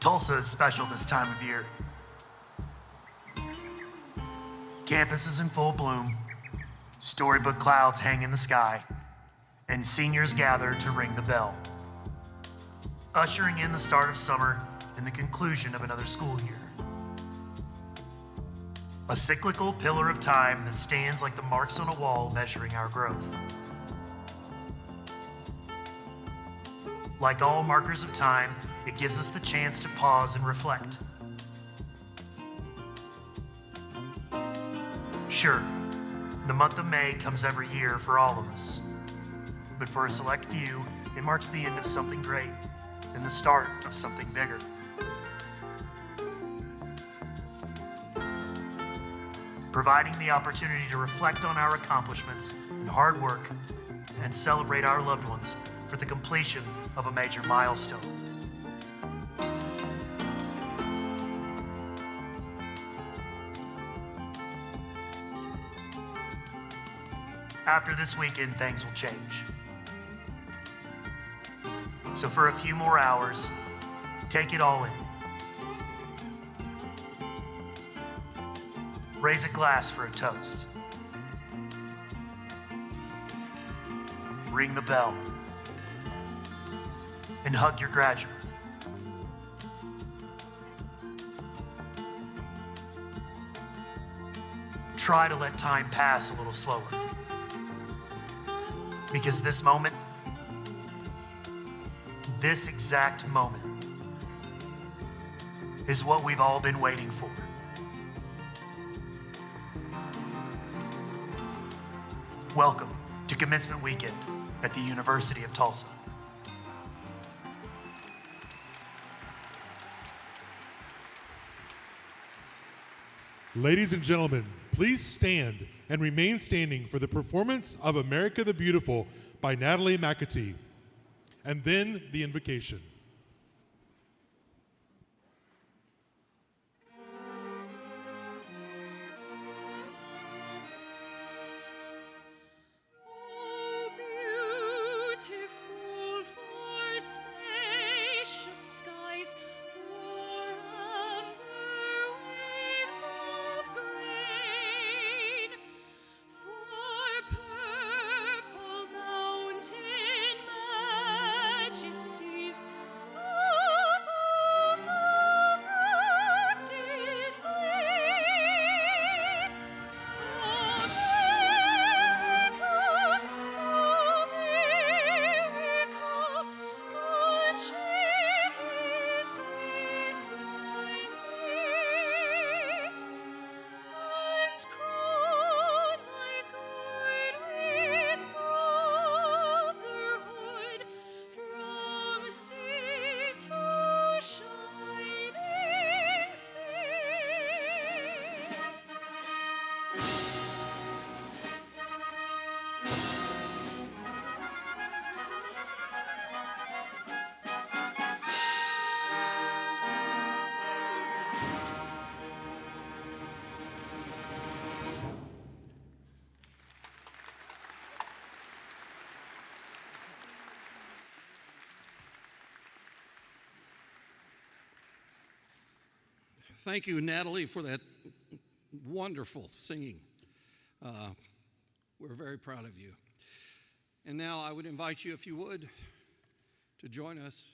Tulsa is special this time of year. Campus is in full bloom, storybook clouds hang in the sky, and seniors gather to ring the bell, ushering in the start of summer and the conclusion of another school year. A cyclical pillar of time that stands like the marks on a wall measuring our growth. Like all markers of time, it gives us the chance to pause and reflect. Sure, the month of May comes every year for all of us, but for a select few, it marks the end of something great and the start of something bigger. Providing the opportunity to reflect on our accomplishments and hard work and celebrate our loved ones for the completion of a major milestone. After this weekend, things will change. So for a few more hours, take it all in. Raise a glass for a toast. Ring the bell. And hug your graduate. Try to let time pass a little slower. Because this moment, this exact moment, is what we've all been waiting for. Welcome to Commencement Weekend at the University of Tulsa. Ladies and gentlemen, please stand and remain standing for the performance of America the Beautiful by Natalie McAtee, and then the invocation. Thank you, Natalie, for that wonderful singing. We're very proud of you. And now I would invite you, if you would, to join us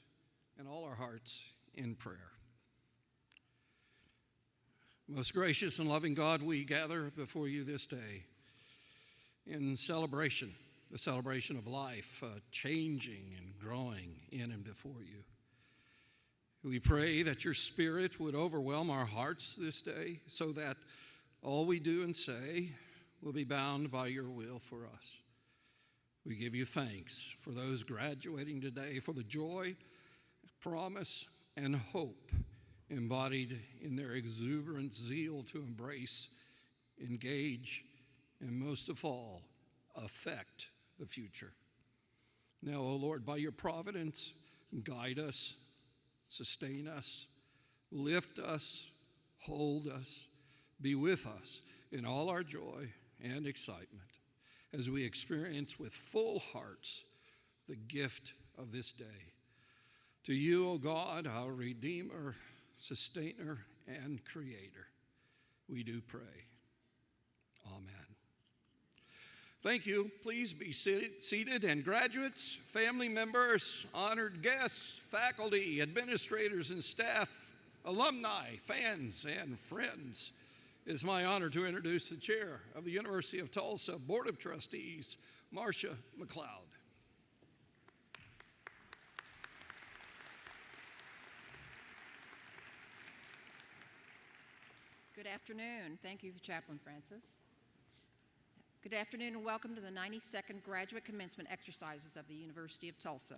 in all our hearts in prayer. Most gracious and loving God, we gather before you this day in celebration, the celebration of life, changing and growing in and before you. We pray that your Spirit would overwhelm our hearts this day so that all we do and say will be bound by your will for us. We give you thanks for those graduating today, for the joy, promise, and hope embodied in their exuberant zeal to embrace, engage, and most of all, affect the future. Now, O Lord, by your providence, guide us, sustain us, lift us, hold us, be with us in all our joy and excitement as we experience with full hearts the gift of this day. To you, O God, our Redeemer, Sustainer, and Creator, we do pray. Amen. Thank you. Please be seated, and graduates, family members, honored guests, faculty, administrators, and staff, alumni, fans, and friends. It is my honor to introduce the chair of the University of Tulsa Board of Trustees, Marcia McLeod. Good afternoon. Thank you, Chaplain Francis. Good afternoon and welcome to the 92nd Graduate Commencement Exercises of the University of Tulsa.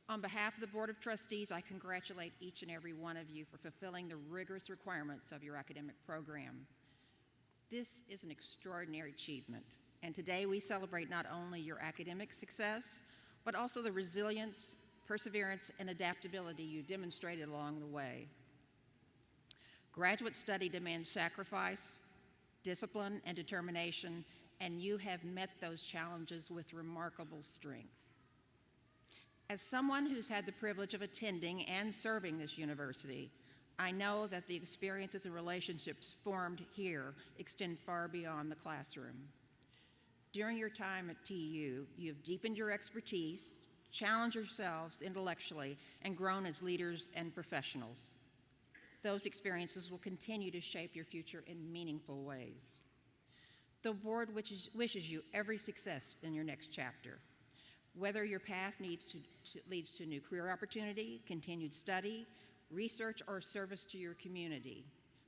On behalf of the Board of Trustees, I congratulate each and every one of you for fulfilling the rigorous requirements of your academic program. This is an extraordinary achievement, and today we celebrate not only your academic success, but also the resilience, perseverance, and adaptability you demonstrated along the way. Graduate study demands sacrifice, discipline, and determination, and you have met those challenges with remarkable strength. As someone who's had the privilege of attending and serving this university, I know that the experiences and relationships formed here extend far beyond the classroom. During your time at TU, you have deepened your expertise, challenged yourselves intellectually, and grown as leaders and professionals. Those experiences will continue to shape your future in meaningful ways. The board wishes you every success in your next chapter. Whether your path leads to a new career opportunity, continued study, research, or service to your community,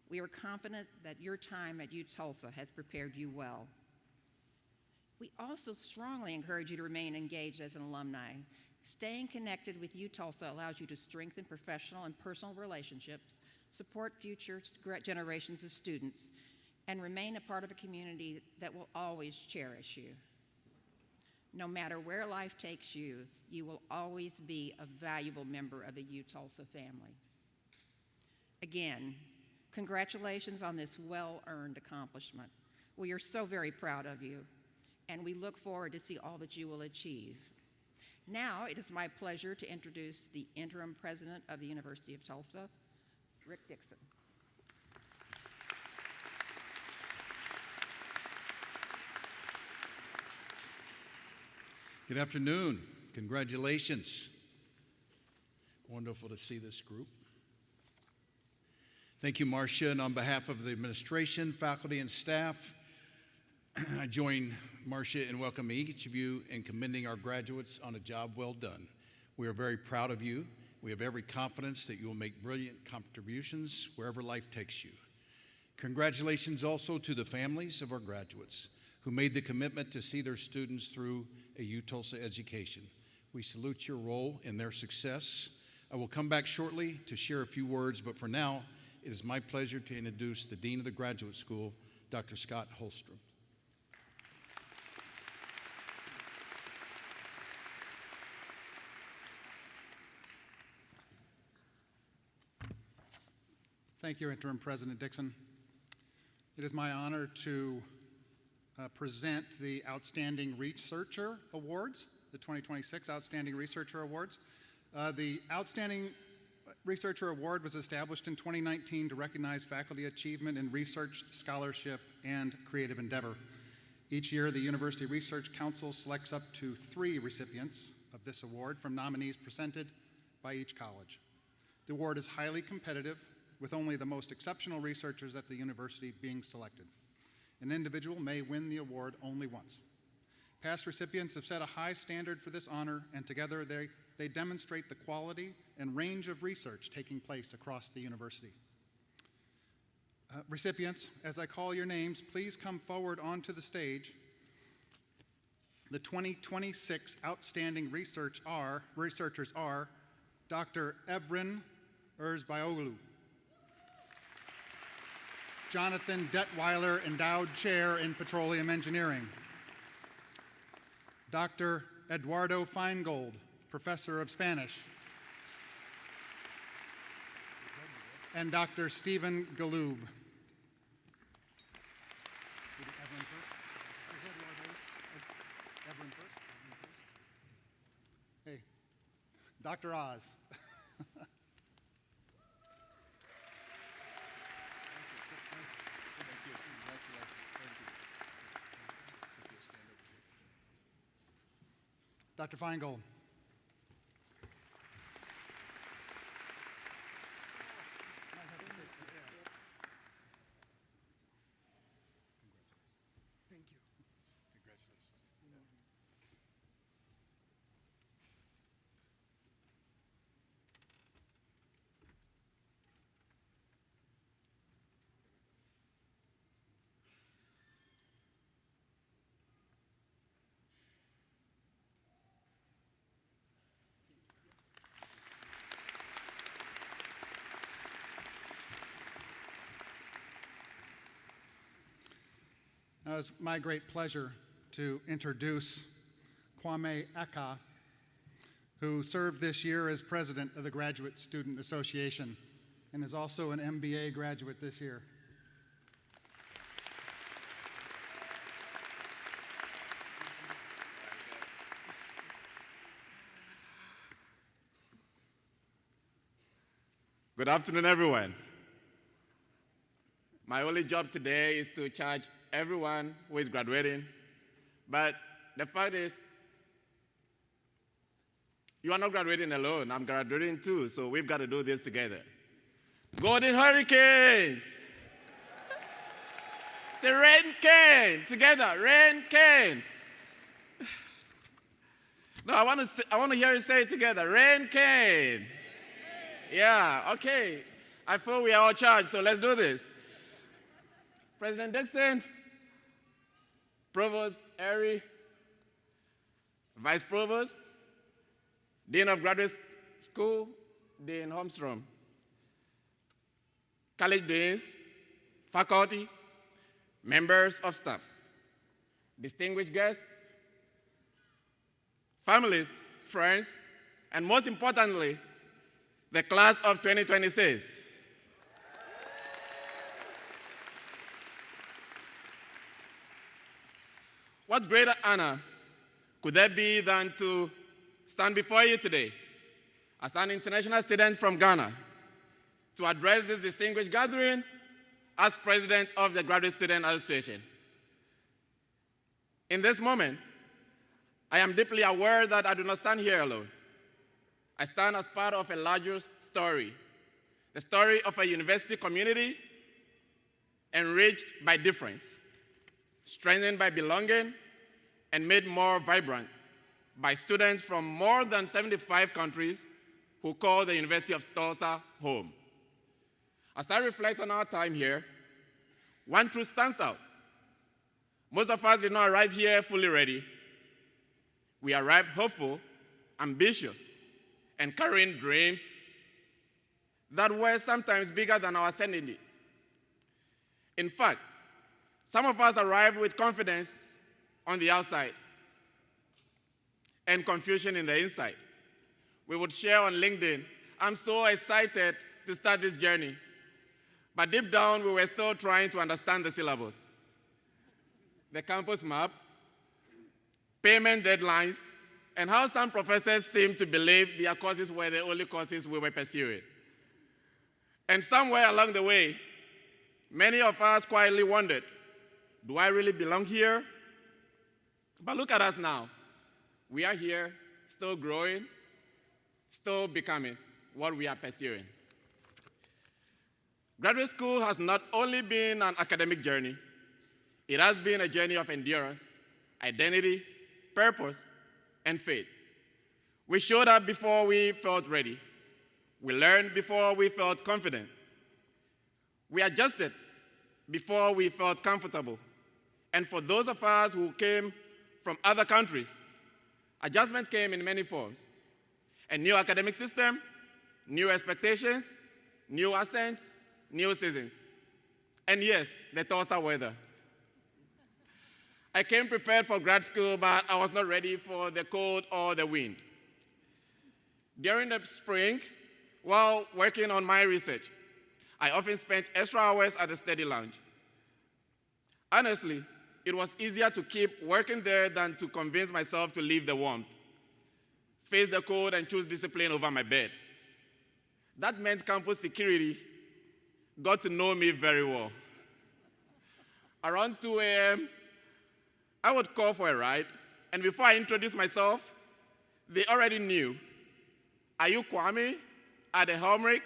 we are confident that your time at UTulsa has prepared you well. We also strongly encourage you to remain engaged as an alumni. Staying connected with UTulsa allows you to strengthen professional and personal relationships, support future generations of students, and remain a part of a community that will always cherish you. No matter where life takes you, you will always be a valuable member of the UTulsa family. Again, congratulations on this well-earned accomplishment. We are so very proud of you, and we look forward to see all that you will achieve. Now, it is my pleasure to introduce the interim president of the University of Tulsa, Rick Dixon. Good afternoon. Congratulations. Wonderful to see this group. Thank you, Marcia, and on behalf of the administration, faculty, and staff, I join Marcia in welcoming each of you and commending our graduates on a job well done. We are very proud of you. We have every confidence that you will make brilliant contributions wherever life takes you. Congratulations also to the families of our graduates who made the commitment to see their students through a UTulsa education. We salute your role in their success. I will come back shortly to share a few words, but for now, it is my pleasure to introduce the Dean of the Graduate School, Dr. Scott Holstrom. Thank you, Interim President Dixon. It is my honor to present the Outstanding Researcher Awards, the 2026 Outstanding Researcher Awards. The Outstanding Researcher Award was established in 2019 to recognize faculty achievement in research, scholarship, and creative endeavor. Each year, the University Research Council selects up to 3 recipients of this award from nominees presented by each college. The award is highly competitive, with only the most exceptional researchers at the university being selected. An individual may win the award only once. Past recipients have set a high standard for this honor, and together they demonstrate the quality and range of research taking place across the university. Recipients, as I call your names, please come forward onto the stage. The 2026 Outstanding Researchers are Dr. Evren Erzbioglu, Jonathan Detweiler, Endowed Chair in Petroleum Engineering, Dr. Eduardo Feingold, Professor of Spanish, and Dr. Stephen Galoob. Hey, Dr. Oz. Dr. Feingold. Thank you. Congratulations. Now, it's my great pleasure to introduce Kwame Aka, who served this year as president of the Graduate Student Association and is also an MBA graduate this year. Good afternoon, everyone. My only job today is to charge everyone who is graduating, but the fact is, you are not graduating alone. I'm graduating too, so we've got to do this together. Golden Hurricanes! Say rain cane together, rain cane. No, I want to hear you say it together, rain cane. Yeah, okay. I feel we are all charged, so let's do this. President Dixon, Provost Erie, Vice Provost, Dean of Graduate School, Dean Holmstrom, college deans, faculty, members of staff, distinguished guests, families, friends, and most importantly, the class of 2026. What greater honor could there be than to stand before you today as an international student from Ghana to address this distinguished gathering as president of the Graduate Student Association. In this moment, I am deeply aware that I do not stand here alone. I stand as part of a larger story, the story of a university community enriched by difference, strengthened by belonging, and made more vibrant by students from more than 75 countries who call the University of Tulsa home. As I reflect on our time here, one truth stands out. Most of us did not arrive here fully ready. We arrived hopeful, ambitious, and carrying dreams that were sometimes bigger than our sanity. In fact, some of us arrived with confidence on the outside and confusion in the inside. We would share on LinkedIn, I'm so excited to start this journey. But deep down, we were still trying to understand the syllabus, the campus map, payment deadlines, and how some professors seemed to believe their courses were the only courses we were pursuing. And somewhere along the way, many of us quietly wondered, do I really belong here? But look at us now. We are here, still growing, still becoming what we are pursuing. Graduate school has not only been an academic journey, it has been a journey of endurance, identity, purpose, and faith. We showed up before we felt ready. We learned before we felt confident. We adjusted before we felt comfortable. And for those of us who came from other countries, adjustment came in many forms. A new academic system, new expectations, new accents, new seasons. And yes, the Tulsa weather. I came prepared for grad school, but I was not ready for the cold or the wind. During the spring, while working on my research, I often spent extra hours at the study lounge. Honestly, it was easier to keep working there than to convince myself to leave the warmth, face the cold, and choose discipline over my bed. That meant campus security got to know me very well. Around 2 a.m., I would call for a ride, and before I introduced myself, they already knew. Are you Kwame at the Honorary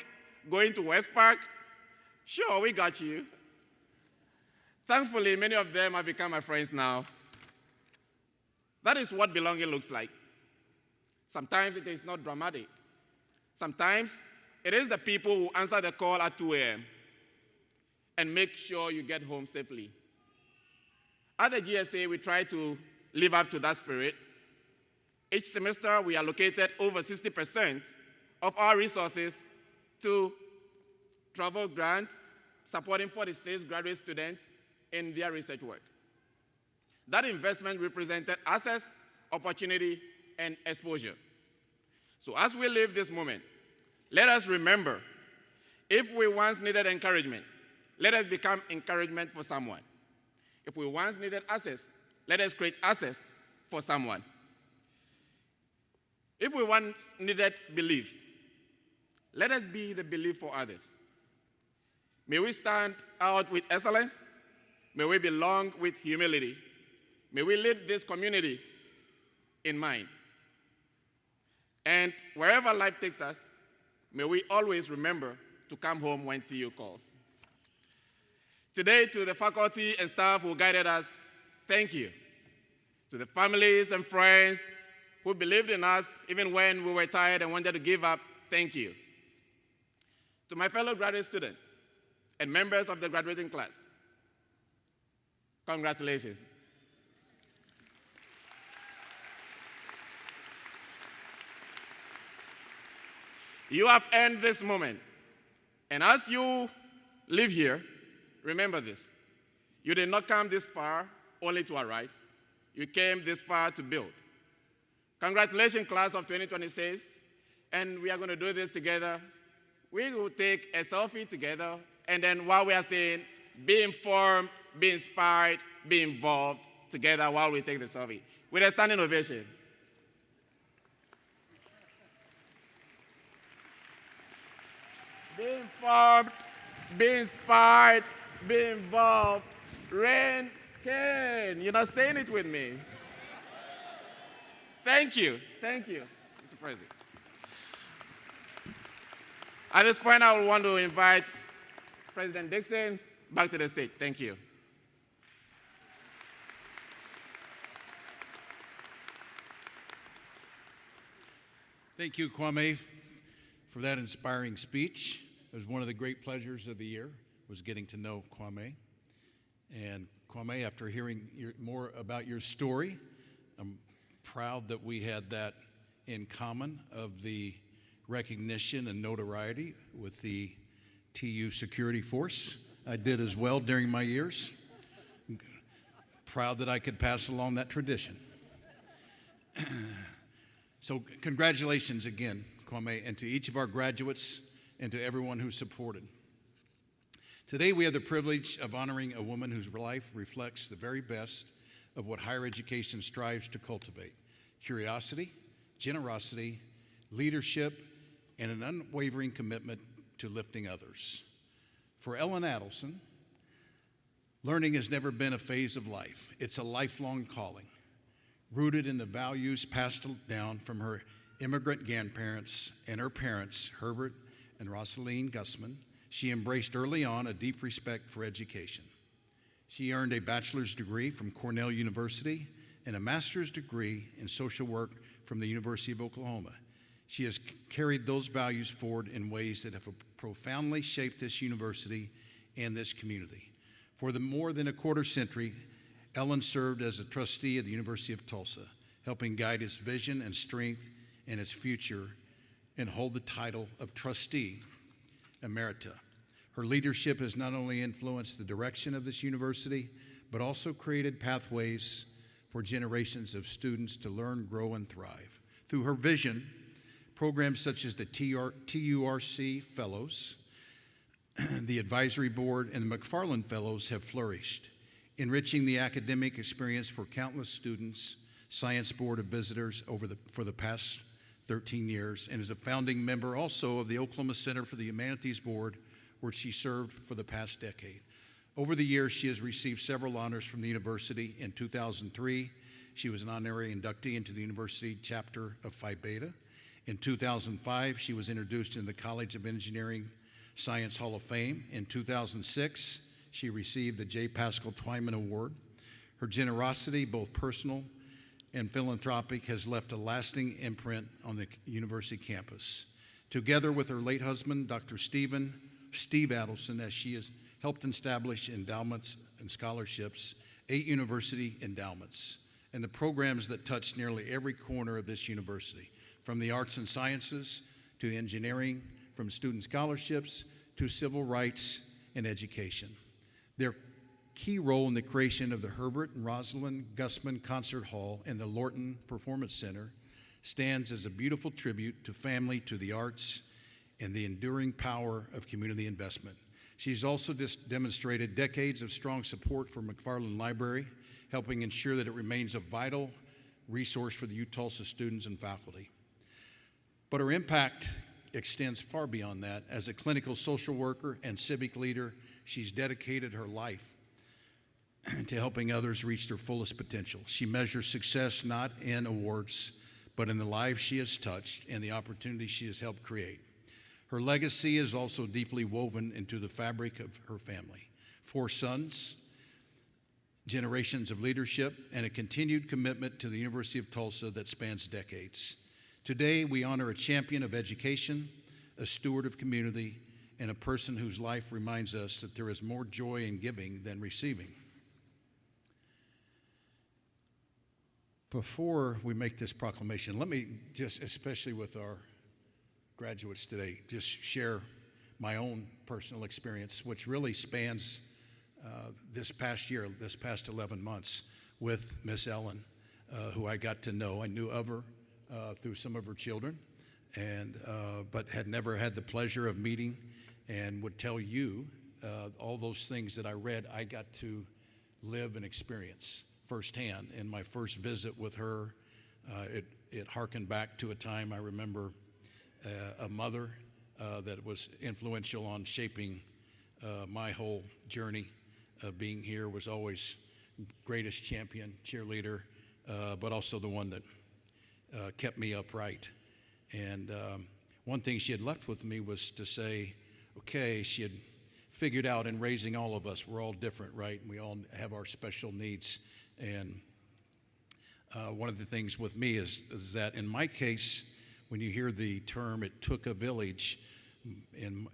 going to West Park? Sure, we got you. Thankfully, many of them have become my friends now. That is what belonging looks like. Sometimes it is not dramatic. Sometimes it is the people who answer the call at 2 a.m. and make sure you get home safely. At the GSA, we try to live up to that spirit. Each semester, we allocated over 60% of our resources to travel grants, supporting 46 graduate students in their research work. That investment represented access, opportunity, and exposure. So as we live this moment, let us remember, if we once needed encouragement, let us become encouragement for someone. If we once needed access, let us create access for someone. If we once needed belief, let us be the belief for others. May we stand out with excellence. May we belong with humility. May we lead this community in mind. And wherever life takes us, may we always remember to come home when TU calls. Today, to the faculty and staff who guided us, thank you. To the families and friends who believed in us even when we were tired and wanted to give up, thank you. To my fellow graduate students and members of the graduating class, congratulations. You have earned this moment. And as you live here, remember this. You did not come this far only to arrive. You came this far to build. Congratulations, class of 2026. And we are going to do this together. We will take a selfie together. And then while we are saying, be informed, be inspired, be involved together while we take the selfie. With a standing ovation. Be informed, be inspired, be involved. Rain, Ken, you're not saying it with me. Thank you, Mr. President. At this point, I would want to invite President Dixon back to the stage. Thank you. Thank you, Kwame, for that inspiring speech. It was one of the great pleasures of the year, was getting to know Kwame. And Kwame, after hearing more about your story, I'm proud that we had that in common of the recognition and notoriety with the TU security force. I did as well during my years. Proud that I could pass along that tradition. So congratulations again, Kwame, and to each of our graduates and to everyone who supported. Today we have the privilege of honoring a woman whose life reflects the very best of what higher education strives to cultivate: curiosity, generosity, leadership, and an unwavering commitment to lifting others. For Ellen Adelson, learning has never been a phase of life. It's a lifelong calling, rooted in the values passed down from her immigrant grandparents and her parents, Herbert and Rosaline Gussman. She embraced early on a deep respect for education. She earned a bachelor's degree from Cornell University and a master's degree in social work from the University of Oklahoma. She has carried those values forward in ways that have profoundly shaped this university and this community. For the more than a quarter century, Ellen served as a trustee at the University of Tulsa, helping guide its vision and strength and its future, and hold the title of trustee emerita. Her leadership has not only influenced the direction of this university, but also created pathways for generations of students to learn, grow, and thrive. Through her vision, programs such as the TURC Fellows, the Advisory Board, and the McFarland Fellows have flourished, enriching the academic experience for countless students, Science Board of Visitors for the past 13 years, and is a founding member also of the Oklahoma Center for the Humanities Board, where she served for the past decade. Over the years, she has received several honors from the university. In 2003, she was an honorary inductee into the university chapter of Phi Beta. In 2005, she was introduced into the College of Engineering Science Hall of Fame. In 2006, she received the J. Pascal Twyman Award. Her generosity, both personal and philanthropic, has left a lasting imprint on the university campus. Together with her late husband, Dr. Steve Adelson, as she has helped establish endowments and scholarships, 8 university endowments, and the programs that touch nearly every corner of this university, from the arts and sciences to engineering, from student scholarships to civil rights and education. Their key role in the creation of the Herbert and Rosalind Gussman Concert Hall and the Lorton Performance Center stands as a beautiful tribute to family, to the arts, and the enduring power of community investment. She's also demonstrated decades of strong support for McFarland Library, helping ensure that it remains a vital resource for the UTulsa students and faculty. But her impact extends far beyond that. As a clinical social worker and civic leader, she's dedicated her life to helping others reach their fullest potential. She measures success not in awards, but in the lives she has touched and the opportunities she has helped create. Her legacy is also deeply woven into the fabric of her family. 4 sons, generations of leadership, and a continued commitment to the University of Tulsa that spans decades. Today, we honor a champion of education, a steward of community, and a person whose life reminds us that there is more joy in giving than receiving. Before we make this proclamation, let me just, especially with our graduates today, just share my own personal experience, which really spans this past year, this past 11 months with Miss Ellen, who I got to know. I knew of her through some of her children, but had never had the pleasure of meeting, and would tell you all those things that I read, I got to live and experience firsthand. In my first visit with her, it harkened back to a time I remember a mother that was influential on shaping my whole journey. Being here, was always greatest champion, cheerleader, but also the one that kept me upright. And one thing she had left with me was to say, okay, she had figured out in raising all of us, we're all different, right? And we all have our special needs. And one of the things with me is that in my case, when you hear the term, it took a village, and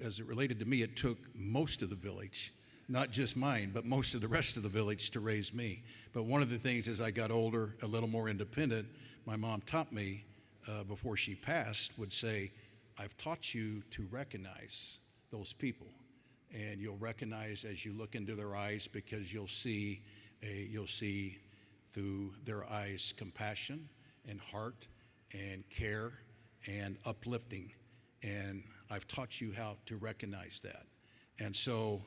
as it related to me, it took most of the village, not just mine, but most of the rest of the village to raise me. But one of the things as I got older, a little more independent, my mom taught me before she passed, would say, I've taught you to recognize those people. And you'll recognize as you look into their eyes, because you'll see through their eyes compassion and heart and care and uplifting. And I've taught you how to recognize that. And so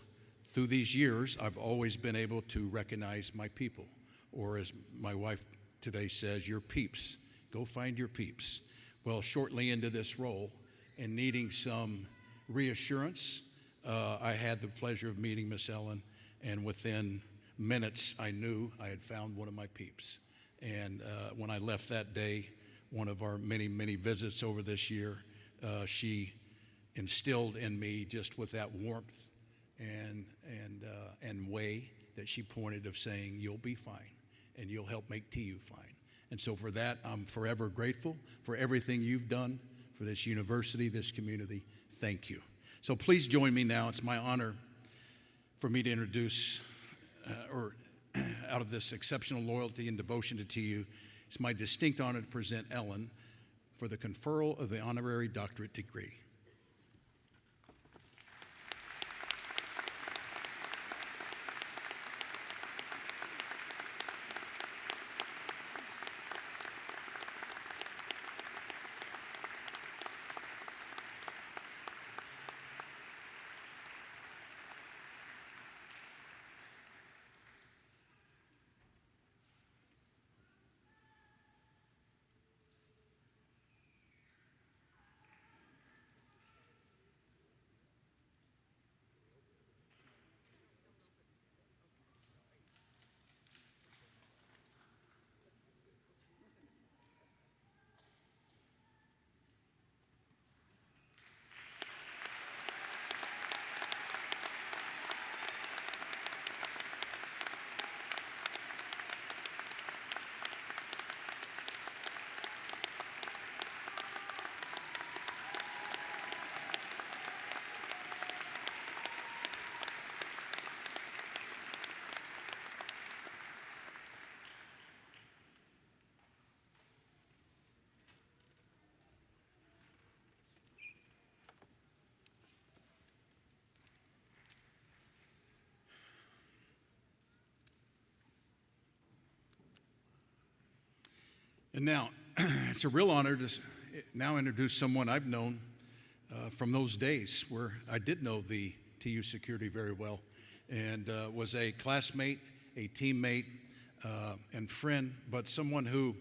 through these years, I've always been able to recognize my people, or as my wife today says, your peeps. Go find your peeps. Well, shortly into this role and needing some reassurance. I had the pleasure of meeting Miss Ellen, and within minutes, I knew I had found one of my peeps. And when I left that day, one of our many, many visits over this year, she instilled in me just with that warmth and way that she pointed of saying, you'll be fine, and you'll help make TU fine. And so for that, I'm forever grateful for everything you've done for this university, this community. Thank you. So please join me now. It's my honor for me to introduce, out of this exceptional loyalty and devotion to TU, it's my distinct honor to present Ellen for the conferral of the honorary doctorate degree. And now, it's a real honor to now introduce someone I've known from those days where I did know the TU security very well, and was a classmate, a teammate, and friend, but someone who,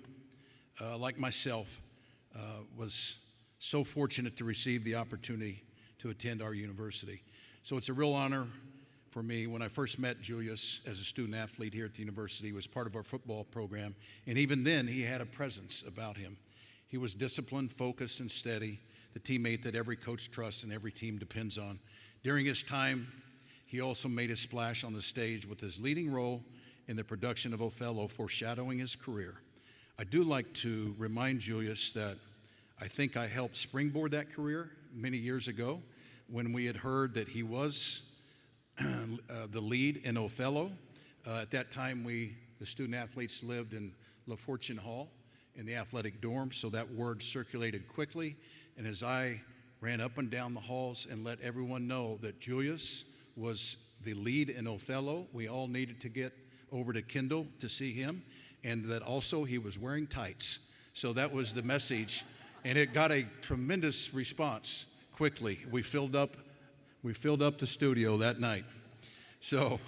like myself, was so fortunate to receive the opportunity to attend our university. So it's a real honor for me. When I first met Julius as a student athlete here at the university, he was part of our football program, and even then he had a presence about him. He was disciplined, focused, and steady, the teammate that every coach trusts and every team depends on. During his time, he also made a splash on the stage with his leading role in the production of Othello, foreshadowing his career. I do like to remind Julius that I think I helped springboard that career many years ago when we had heard that he was the lead in Othello. At that time, the student athletes lived in La Fortune Hall in the athletic dorm, so that word circulated quickly. And as I ran up and down the halls and let everyone know that Julius was the lead in Othello, we all needed to get over to Kindle to see him, and that also he was wearing tights. So that was the message, and it got a tremendous response quickly. We filled up the studio that night. So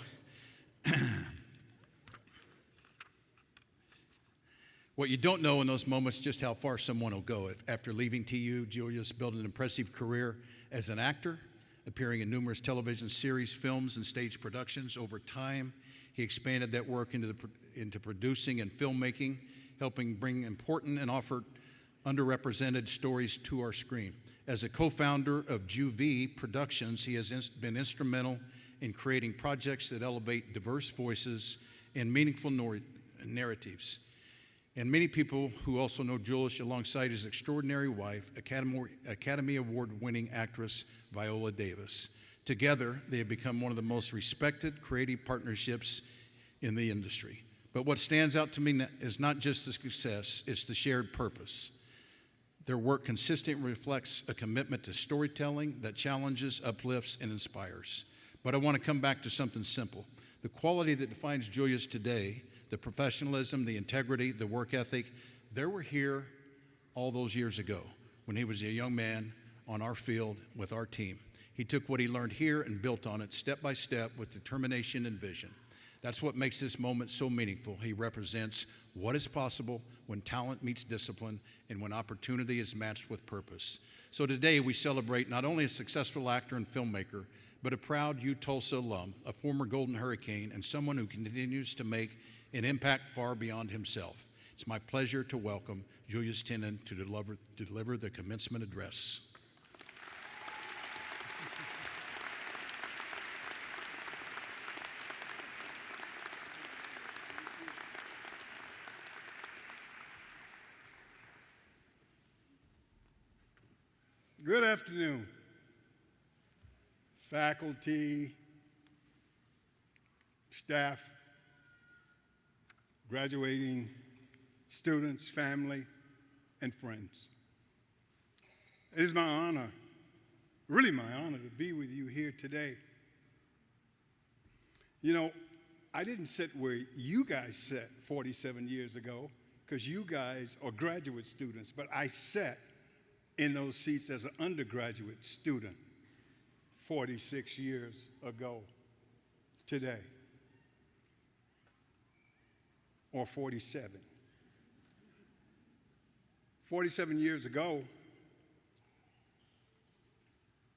what you don't know in those moments just how far someone will go. After leaving TU, Julius built an impressive career as an actor, appearing in numerous television series, films, and stage productions. Over time, he expanded that work into producing and filmmaking, helping bring important and often underrepresented stories to our screen. As a co-founder of Juv Productions, he has been instrumental in creating projects that elevate diverse voices and meaningful narratives. And many people who also know Julius alongside his extraordinary wife, Academy Award-winning actress Viola Davis. Together, they have become one of the most respected creative partnerships in the industry. But what stands out to me is not just the success, it's the shared purpose. Their work consistently reflects a commitment to storytelling that challenges, uplifts, and inspires. But I want to come back to something simple. The quality that defines Julius today, the professionalism, the integrity, the work ethic, they were here all those years ago when he was a young man on our field with our team. He took what he learned here and built on it step by step with determination and vision. That's what makes this moment so meaningful. He represents what is possible when talent meets discipline and when opportunity is matched with purpose. So today we celebrate not only a successful actor and filmmaker, but a proud Tulsa alum, a former Golden Hurricane, and someone who continues to make an impact far beyond himself. It's my pleasure to welcome Julius Tenen to deliver the commencement address. Good afternoon, faculty, staff, graduating students, family, and friends. It is my honor, really my honor, to be with you here today. You know, I didn't sit where you guys sat 47 years ago, because you guys are graduate students, but I sat in those seats as an undergraduate student 46 years ago today, or 47. 47 years ago,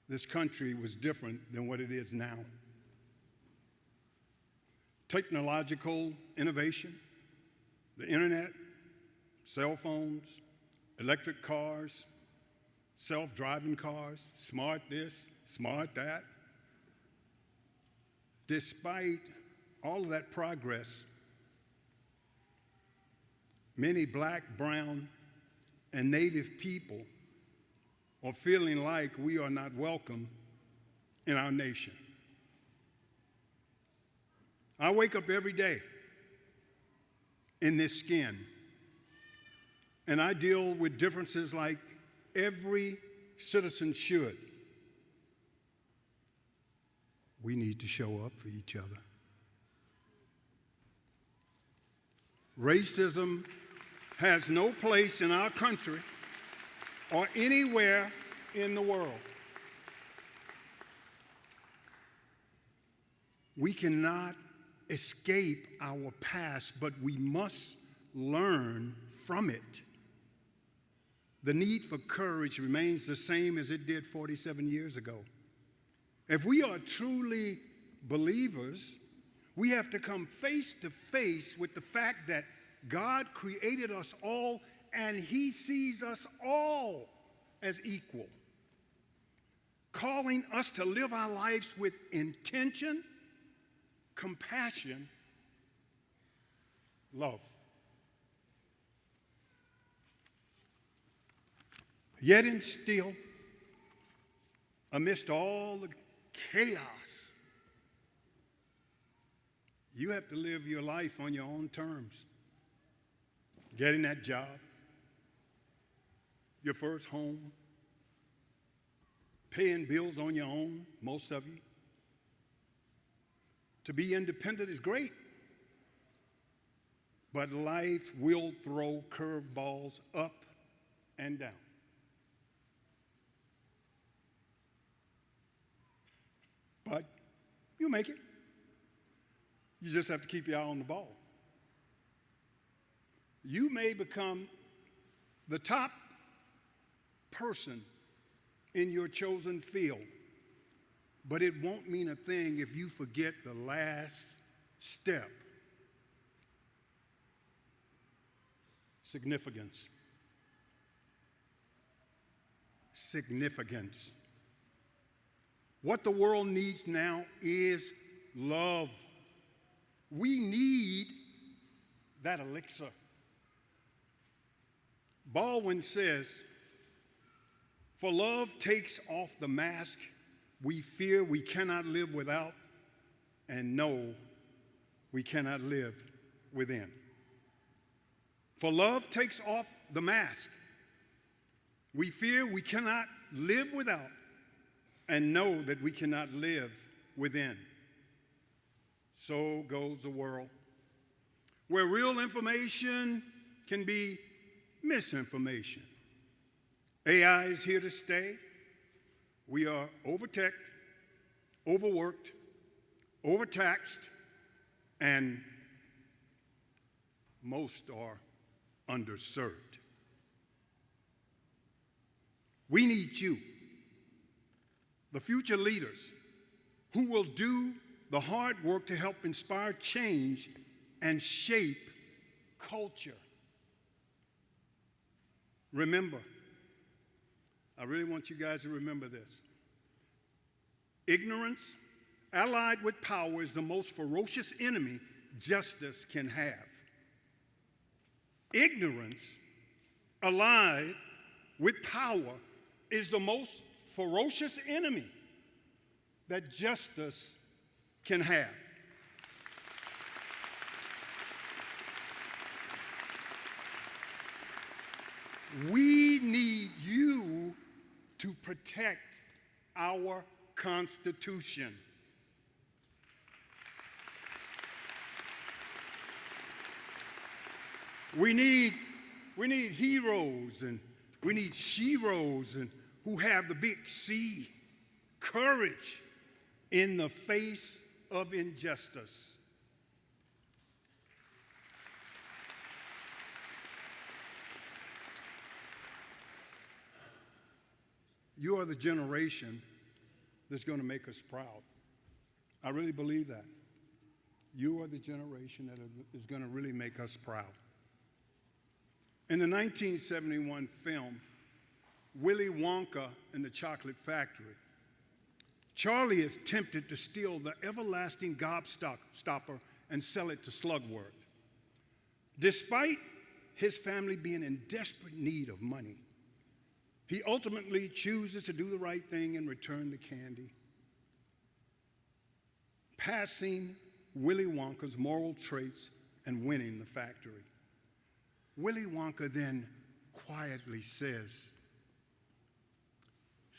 this country was different than what it is now. Technological innovation, the internet, cell phones, electric cars, self-driving cars, smart this, smart that. Despite all of that progress, many black, brown, and native people are feeling like we are not welcome in our nation. I wake up every day in this skin, and I deal with differences like every citizen should. We need to show up for each other. Racism has no place in our country or anywhere in the world. We cannot escape our past, but we must learn from it. The need for courage remains the same as it did 47 years ago. If we are truly believers, we have to come face to face with the fact that God created us all and He sees us all as equal, calling us to live our lives with intention, compassion, love. Yet and still, amidst all the chaos, you have to live your life on your own terms. Getting that job, your first home, paying bills on your own, most of you. To be independent is great, but life will throw curveballs up and down. But you make it. You just have to keep your eye on the ball. You may become the top person in your chosen field, but it won't mean a thing if you forget the last step. Significance. Significance. What the world needs now is love. We need that elixir. Baldwin says, "For love takes off the mask we fear we cannot live without, and know we cannot live within." For love takes off the mask we fear we cannot live without, and know that we cannot live within. So goes the world, where real information can be misinformation. AI is here to stay. We are overtech, overworked, overtaxed, and most are underserved. We need you, the future leaders, who will do the hard work to help inspire change and shape culture. Remember, I really want you guys to remember this. Ignorance, allied with power, is the most ferocious enemy justice can have. Ignorance, allied with power, is the most ferocious enemy that justice can have. We need you to protect our Constitution. We need heroes and we need sheroes and who have the big C, courage in the face of injustice. You are the generation that's going to make us proud. I really believe that. You are the generation that is going to really make us proud. In the 1971 film, Willy Wonka and the Chocolate Factory, Charlie is tempted to steal the everlasting gobstopper and sell it to Slugworth. Despite his family being in desperate need of money, he ultimately chooses to do the right thing and return the candy, passing Willy Wonka's moral traits and winning the factory. Willy Wonka then quietly says,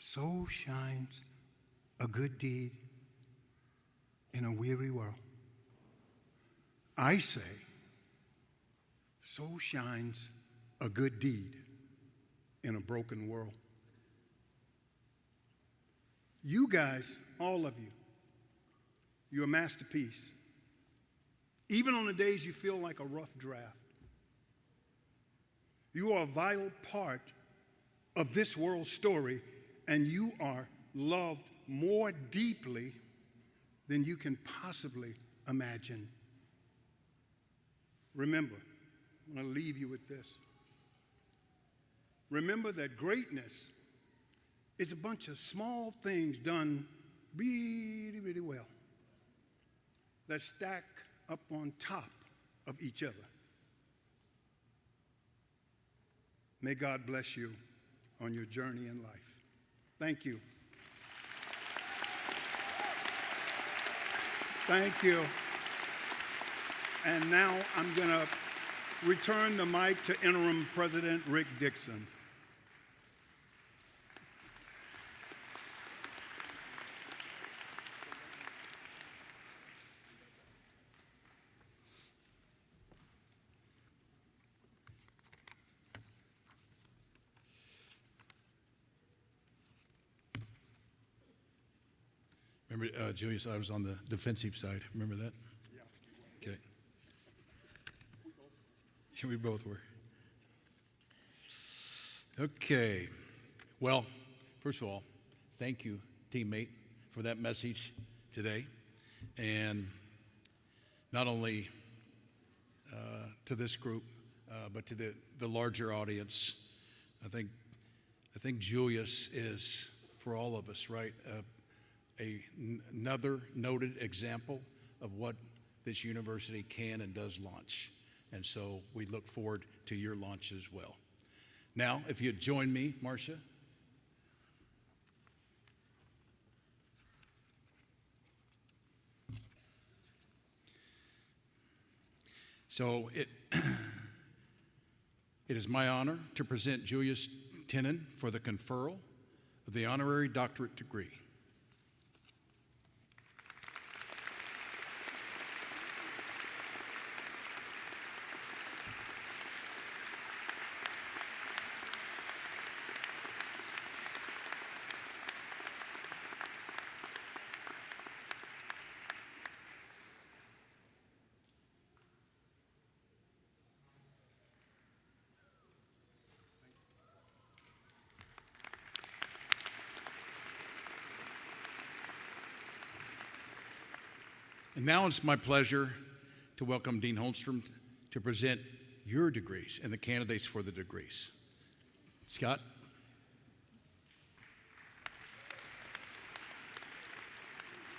"So shines a good deed in a weary world." I say, so shines a good deed in a broken world. You guys, all of you, you're a masterpiece. Even on the days you feel like a rough draft. You are a vital part of this world's story, and you are loved more deeply than you can possibly imagine. Remember, I'm going to leave you with this. Remember that greatness is a bunch of small things done really, really well that stack up on top of each other. May God bless you on your journey in life. Thank you. Thank you. And now I'm going to return the mic to Interim President Rick Dixon. Remember, Julius, I was on the defensive side. Remember that? Yeah. Okay. We both were. Okay. Well, first of all, thank you, teammate, for that message today. And not only to this group, but to the larger audience. I think Julius is, for all of us, right, another noted example of what this university can and does launch. And so we look forward to your launch as well. Now, if you'd join me, Marcia. So it is my honor to present Julius Tenen for the conferral of the honorary doctorate degree. And now it's my pleasure to welcome Dean Holmstrom to present your degrees and the candidates for the degrees. Scott?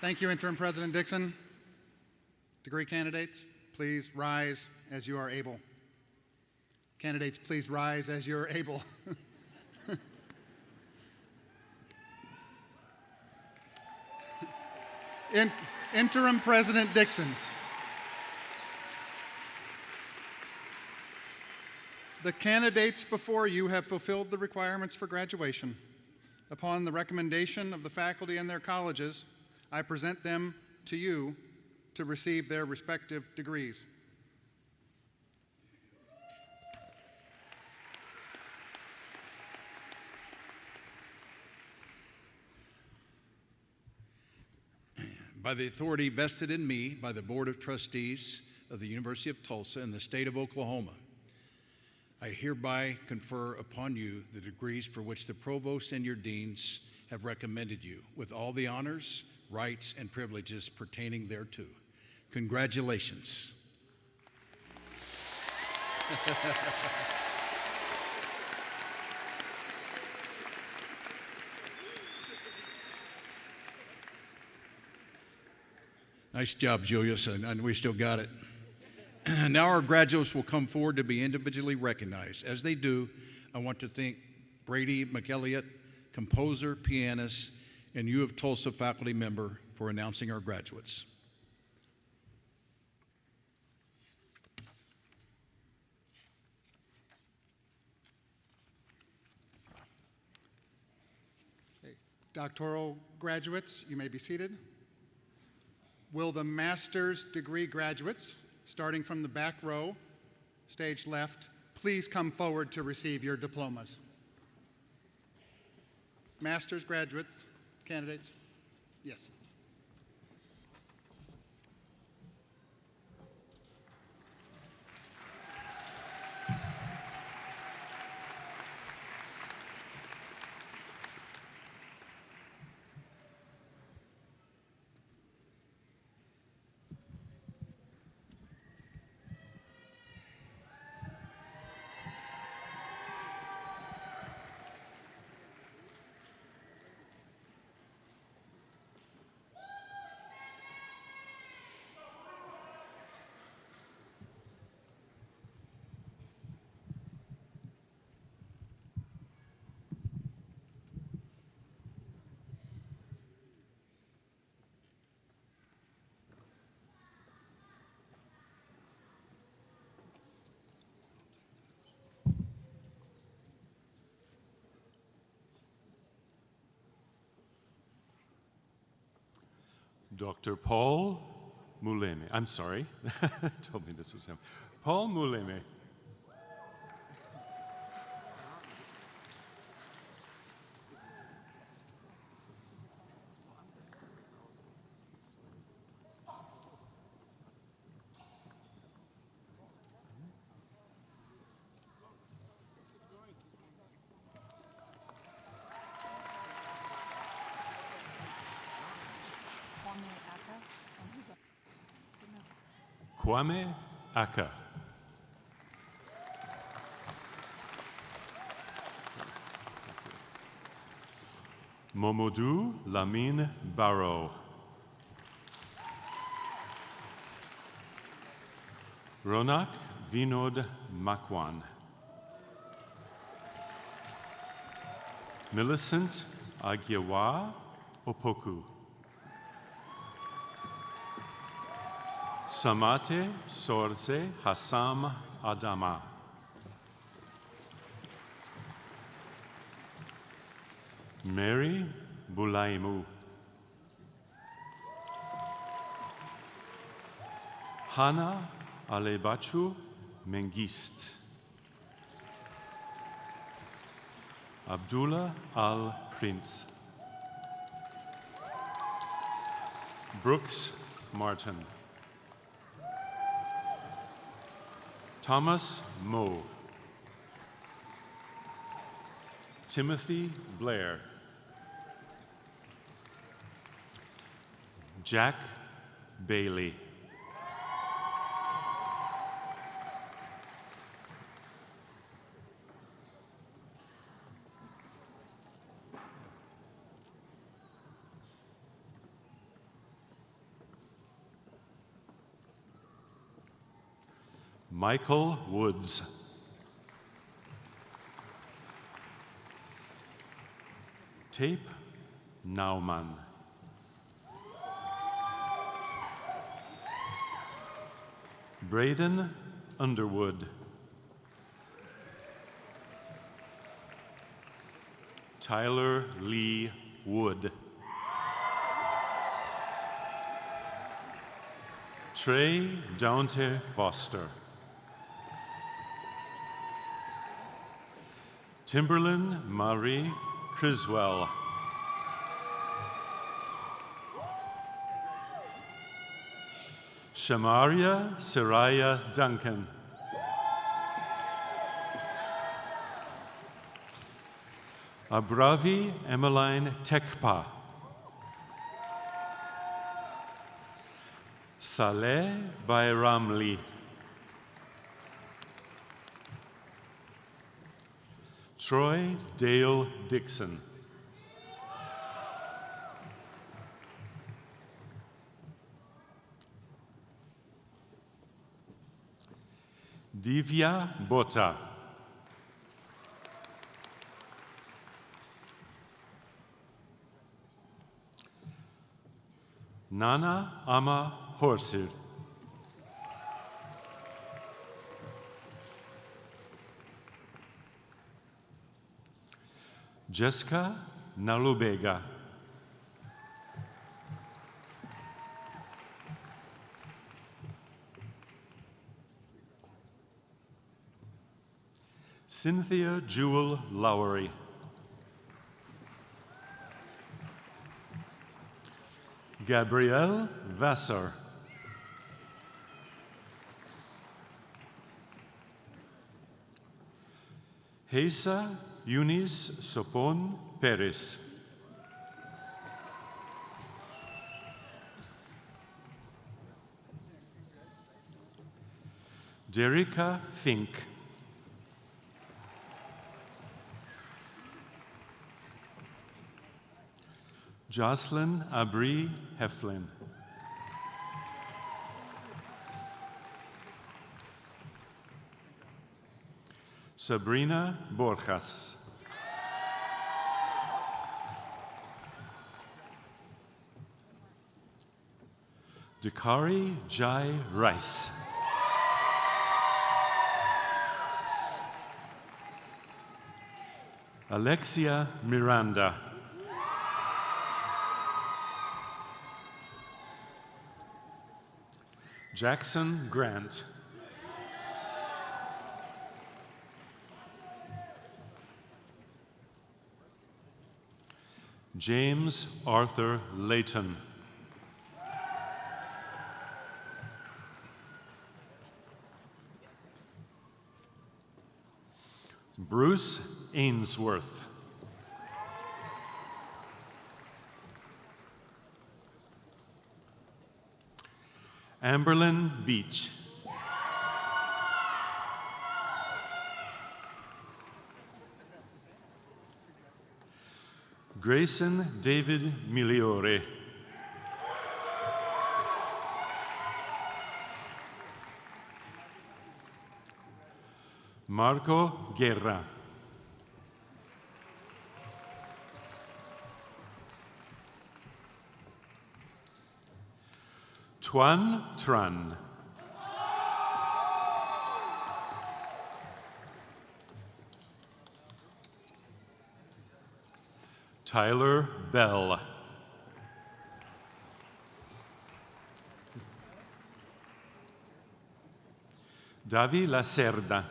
Thank you, Interim President Dixon. Degree candidates, please rise as you are able. Candidates, please rise as you're able. Interim President Dixon. The candidates before you have fulfilled the requirements for graduation. Upon the recommendation of the faculty and their colleges, I present them to you to receive their respective degrees. By the authority vested in me by the Board of Trustees of the University of Tulsa and the state of Oklahoma, I hereby confer upon you the degrees for which the provost and your deans have recommended you, with all the honors, rights, and privileges pertaining thereto. Congratulations. Nice job, Julius, and we still got it. Now our graduates will come forward to be individually recognized. As they do, I want to thank Brady McElliott, composer, pianist, and U of Tulsa faculty member for announcing our graduates. Okay. Doctoral graduates, you may be seated. Will the master's degree graduates, starting from the back row, stage left, please come forward to receive your diplomas. Master's graduates, candidates, yes. Dr. Paul Muleme. I'm sorry, told me this was him. Paul Muleme. Kwame Aka. Momodou Lamine Barrow. Ronak Vinod Makwan. Millicent Agiawa Opoku. Samate Sorse Hassam Adama. Mary Bulaimu. Hana Alebachu Mengist. Abdullah Al-Prince. Brooks Martin. Thomas Moe. Timothy Blair. Jack Bailey. Michael Woods. Tape Naumann. Braden Underwood. Tyler Lee Wood. Trey Dante Foster. Timberlyn Marie Criswell. Shamaria Saraya Duncan. Abravi Emmeline Tekpa. Saleh Bayramli. Troy Dale Dixon. Divya Bota. Nana Ama Horsir. Jessica Nalubega. Cynthia Jewel Lowery. Gabrielle Vassar. Heisa Eunice Sopon Perez. Derica Fink. Jocelyn Abri Heflin. Sabrina Borjas. Dakari Jai Rice. Alexia Miranda. Jackson Grant. James Arthur Layton. Bruce Ainsworth. Amberlyn Beach. Grayson David Migliore. Marco Guerra. Tuan Tran. Tyler Bell. Davi Lacerda.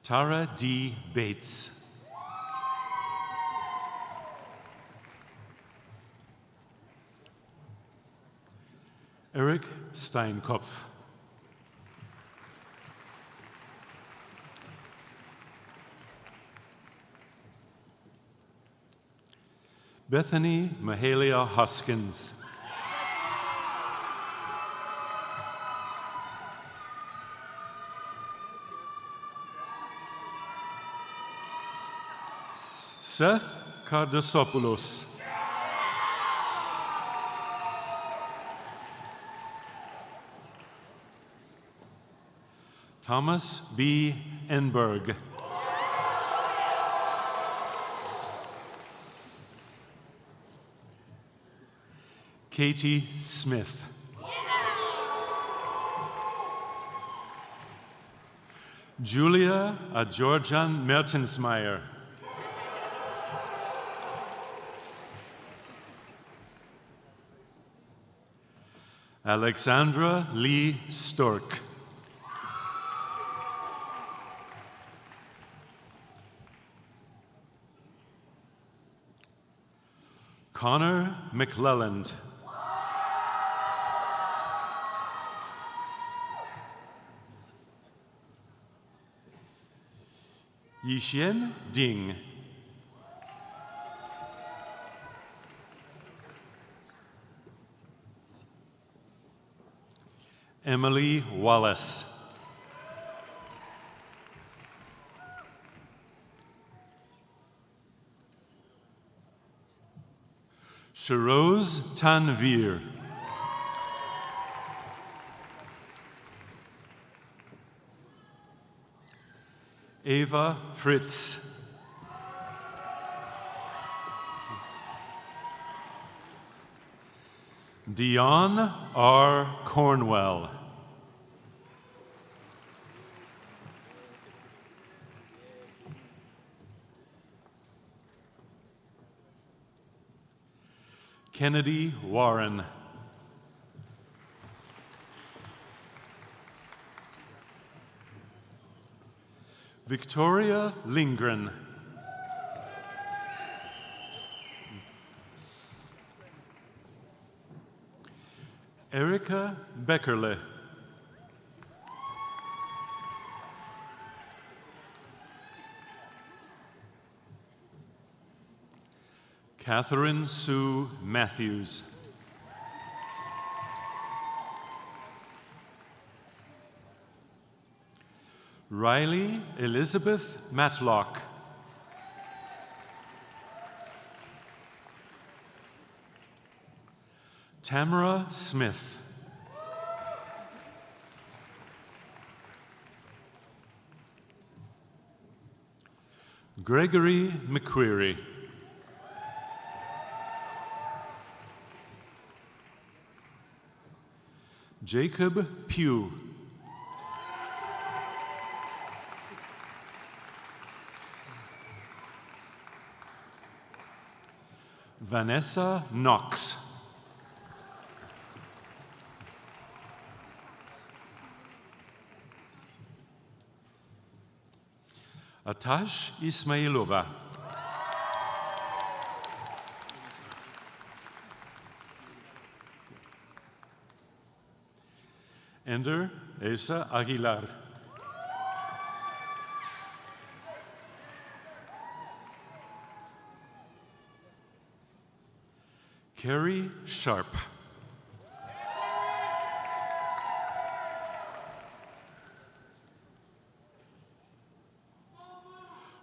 Tara D. Bates. Eric Steinkopf. Bethany Mahalia Hoskins. Seth Kardasopoulos. Thomas B. Enberg. Katie Smith. Julia Georgian Mertensmeyer. Alexandra Lee Stork. Connor McClelland. Yixien Ding. Emily Wallace. Sharose Tanvir. Ava Fritz. Dion R. Cornwell. Kennedy Warren. Victoria Lindgren. Erica Beckerle. Catherine Sue Matthews. Riley Elizabeth Matlock. Tamara Smith. Gregory McQuarrie. Jacob Pugh. Vanessa Knox. Atash Ismailova. Ender Esa Aguilar. Carrie Sharp.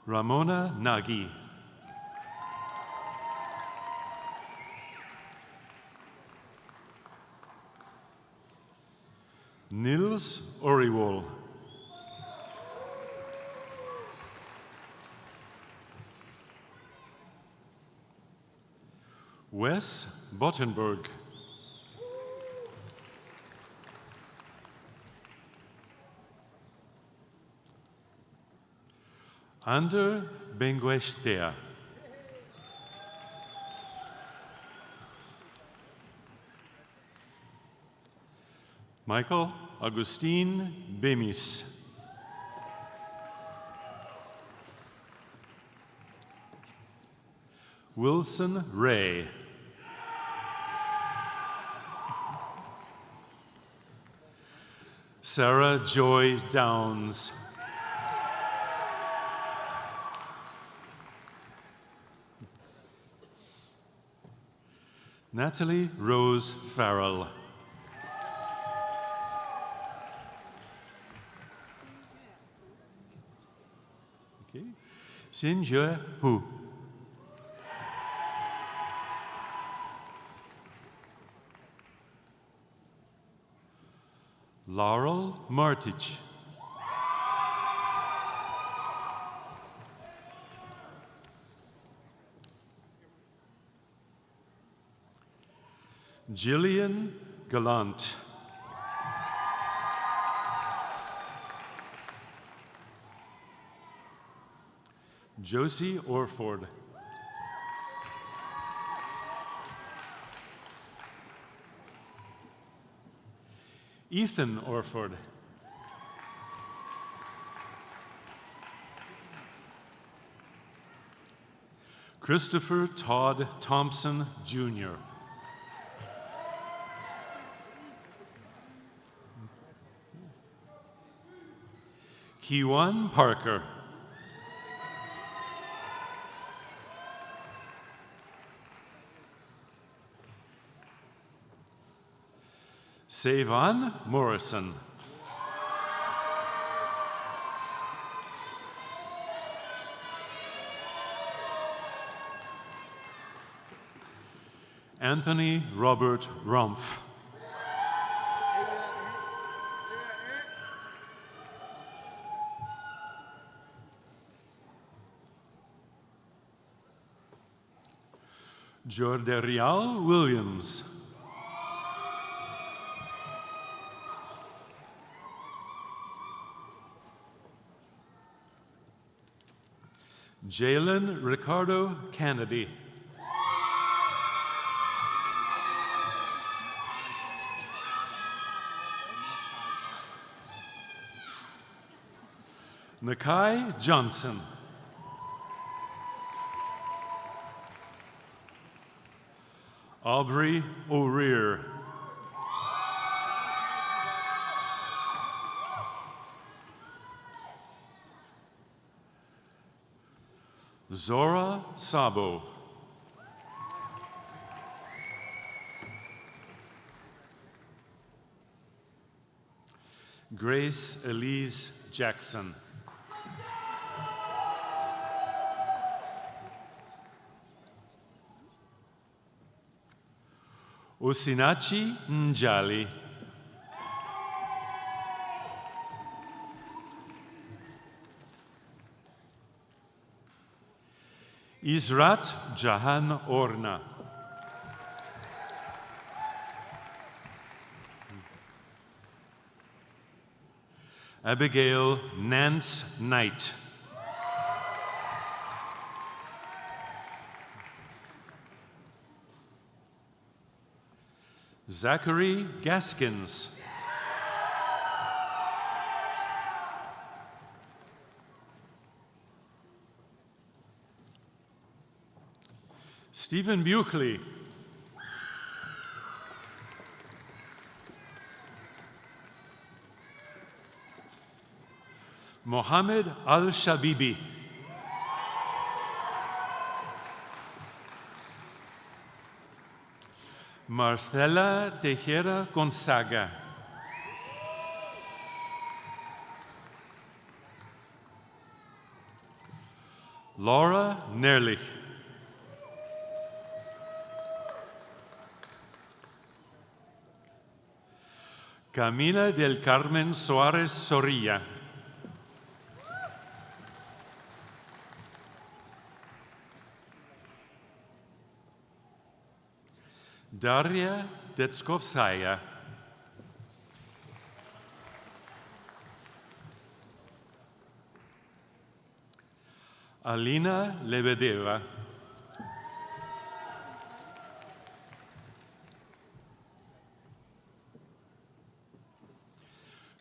Ramona Nagy. Nils Oriwol. Wes Bottenberg. Ander Benguestea. Michael Augustine Bemis. Wilson Ray. Sarah Joy Downs. Natalie Rose Farrell. Okay. Xin Jue Hu. Laurel Martich. Jillian Gallant. Josie Orford. Ethan Orford. Christopher Todd Thompson, Jr. Kiwan Parker. Savon Morrison. Anthony Robert Rumpf. Jorderial Williams. Jalen Ricardo Kennedy. Nakai Johnson. Aubrey O'Rear. Zora Sabo. Grace Elise Jackson. Osinachi Njali. Israt Jahan Orna. Abigail Nance Knight. Zachary Gaskins. Stephen Buckley. Mohammed Al-Shabibi. Marcela Tejera Gonzaga. Laura Nerlich. Camila del Carmen Suárez Zorrilla. Daria Detskovskaya. Alina Lebedeva.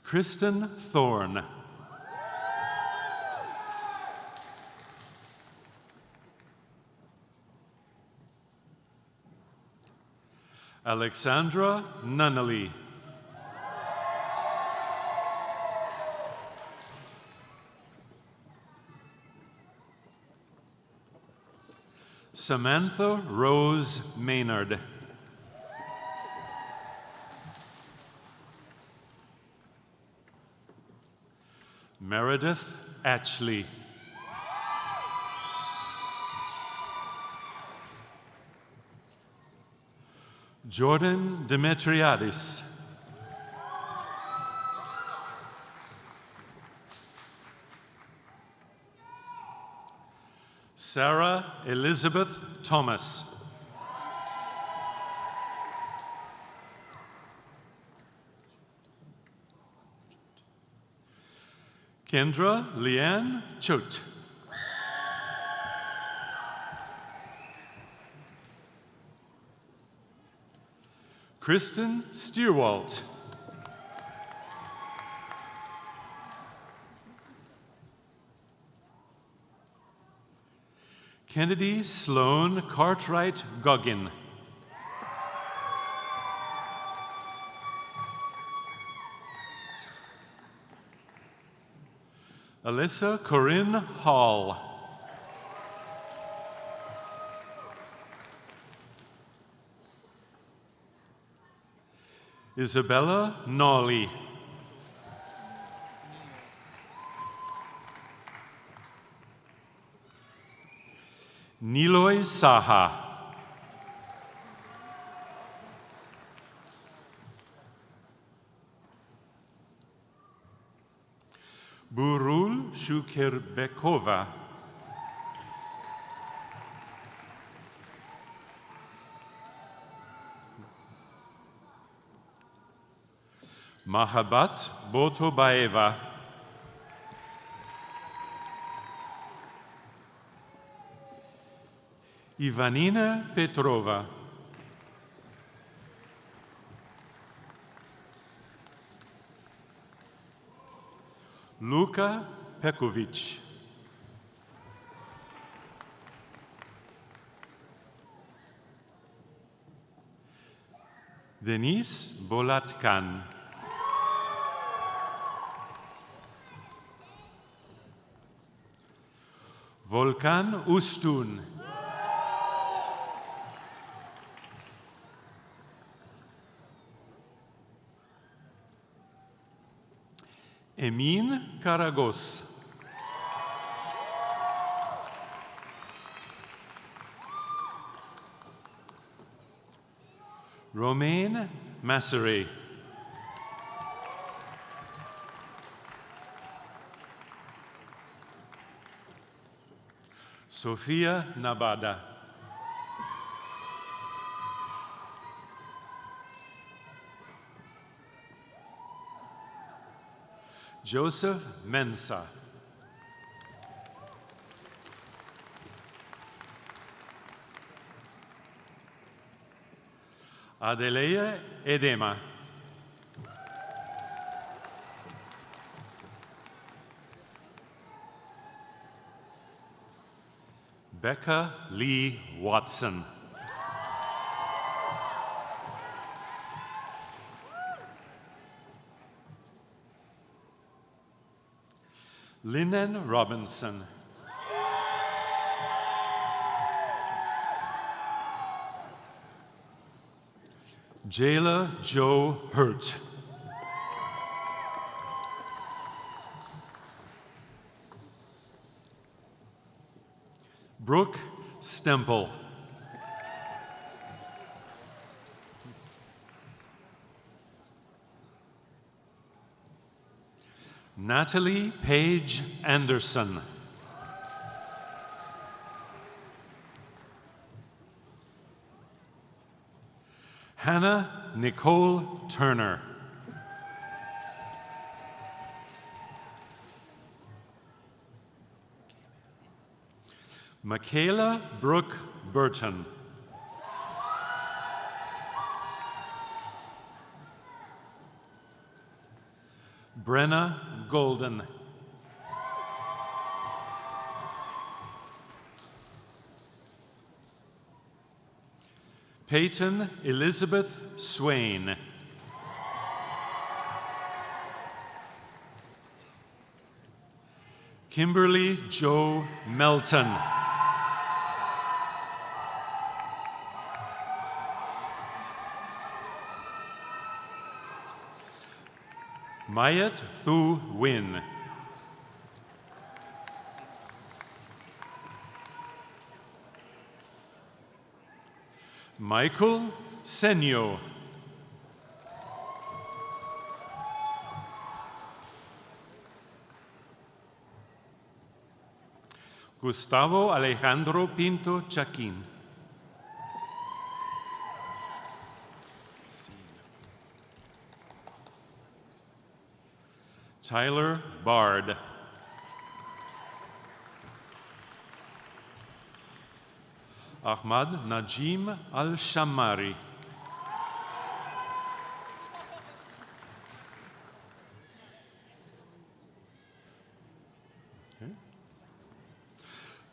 Kristen Thorne. Alexandra Nunnally. Samantha Rose Maynard. Meredith Atchley. Jordan Demetriadis. Sarah Elizabeth Thomas. Kendra Leanne Choate. Kristen Steerwalt. Kennedy Sloan Cartwright Goggin. Alyssa Corinne Hall. Isabella Nawley. Niloy Saha. Burul Shukerbekova. Mahabat Botobaeva. Ivanina Petrova. Luka Pekovic. Denise Bolatkan. Volkan Ustun. Emin Karagos. Romaine Masseray. Sofia Nabada. Joseph Mensa. Adeleia Edema. Becca Lee Watson. Linnen Robinson. Jayla Jo Hurt. Brooke Stemple. Natalie Page Anderson. Hannah Nicole Turner. Michaela Brooke Burton. Brenna Golden. Peyton Elizabeth Swain. Kimberly Jo Melton. Mayat Thu Win. Michael Senio. Gustavo Alejandro Pinto Chaquin. Tyler Bard. Ahmad Najim Al-Shammari. Okay.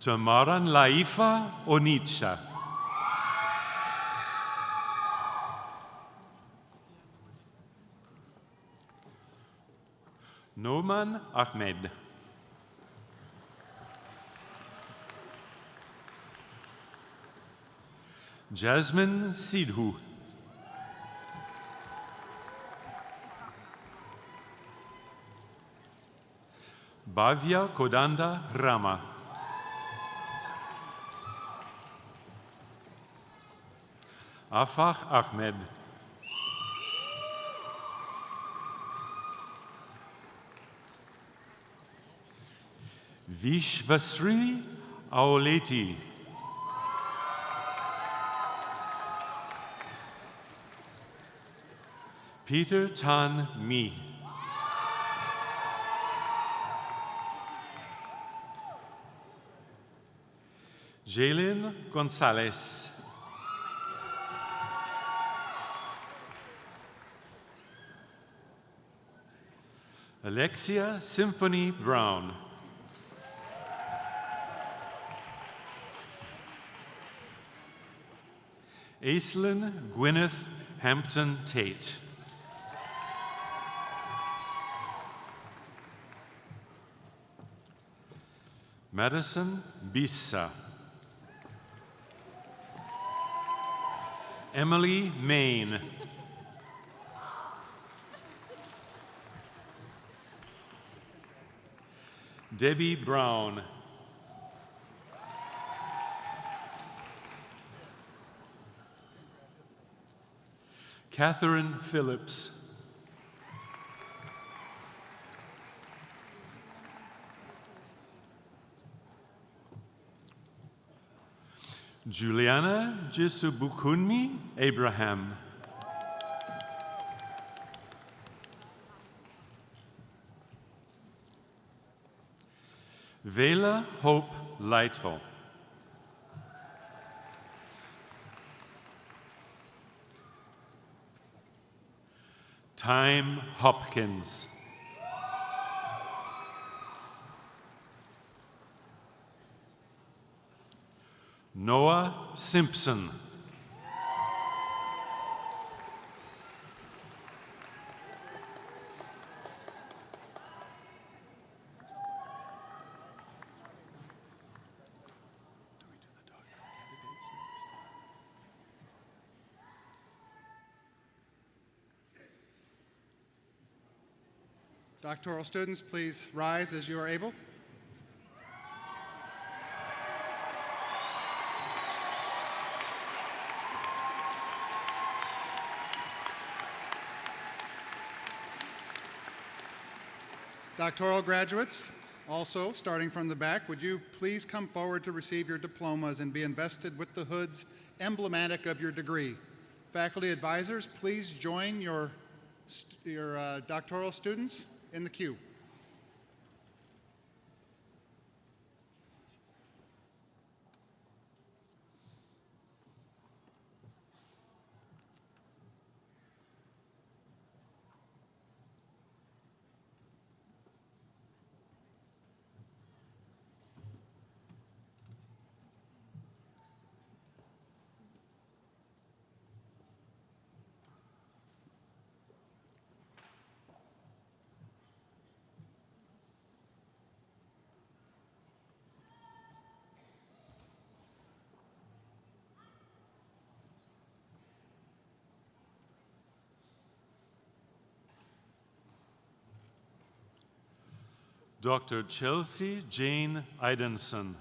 Tamaran Laifa Onitsha. Noman Ahmed. Jasmine Sidhu. Bhavya Kodanda Rama. Afah Ahmed. Vishvasri Auleti. Peter Tan Mi. Jalen Gonzalez. Alexia Symphony Brown. Aislinn Gwyneth Hampton Tate. Madison Bissa. Emily Main. Debbie Brown. Catherine Phillips. Juliana Jisubukunmi Abraham. Vela Hope Lightful. Time Hopkins. Noah Simpson. Doctoral students, please rise as you are able. Doctoral graduates, also starting from the back, would you please come forward to receive your diplomas and be invested with the hoods emblematic of your degree. Faculty advisors, please join your doctoral students in the queue. Dr. Chelsea Jane Idenson.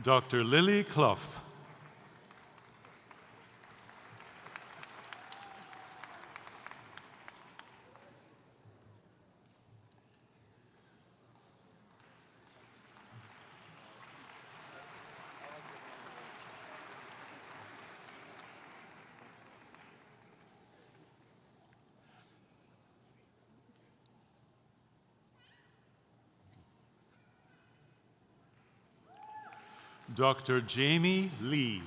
Dr. Lily Clough. Dr. Jamie Lee.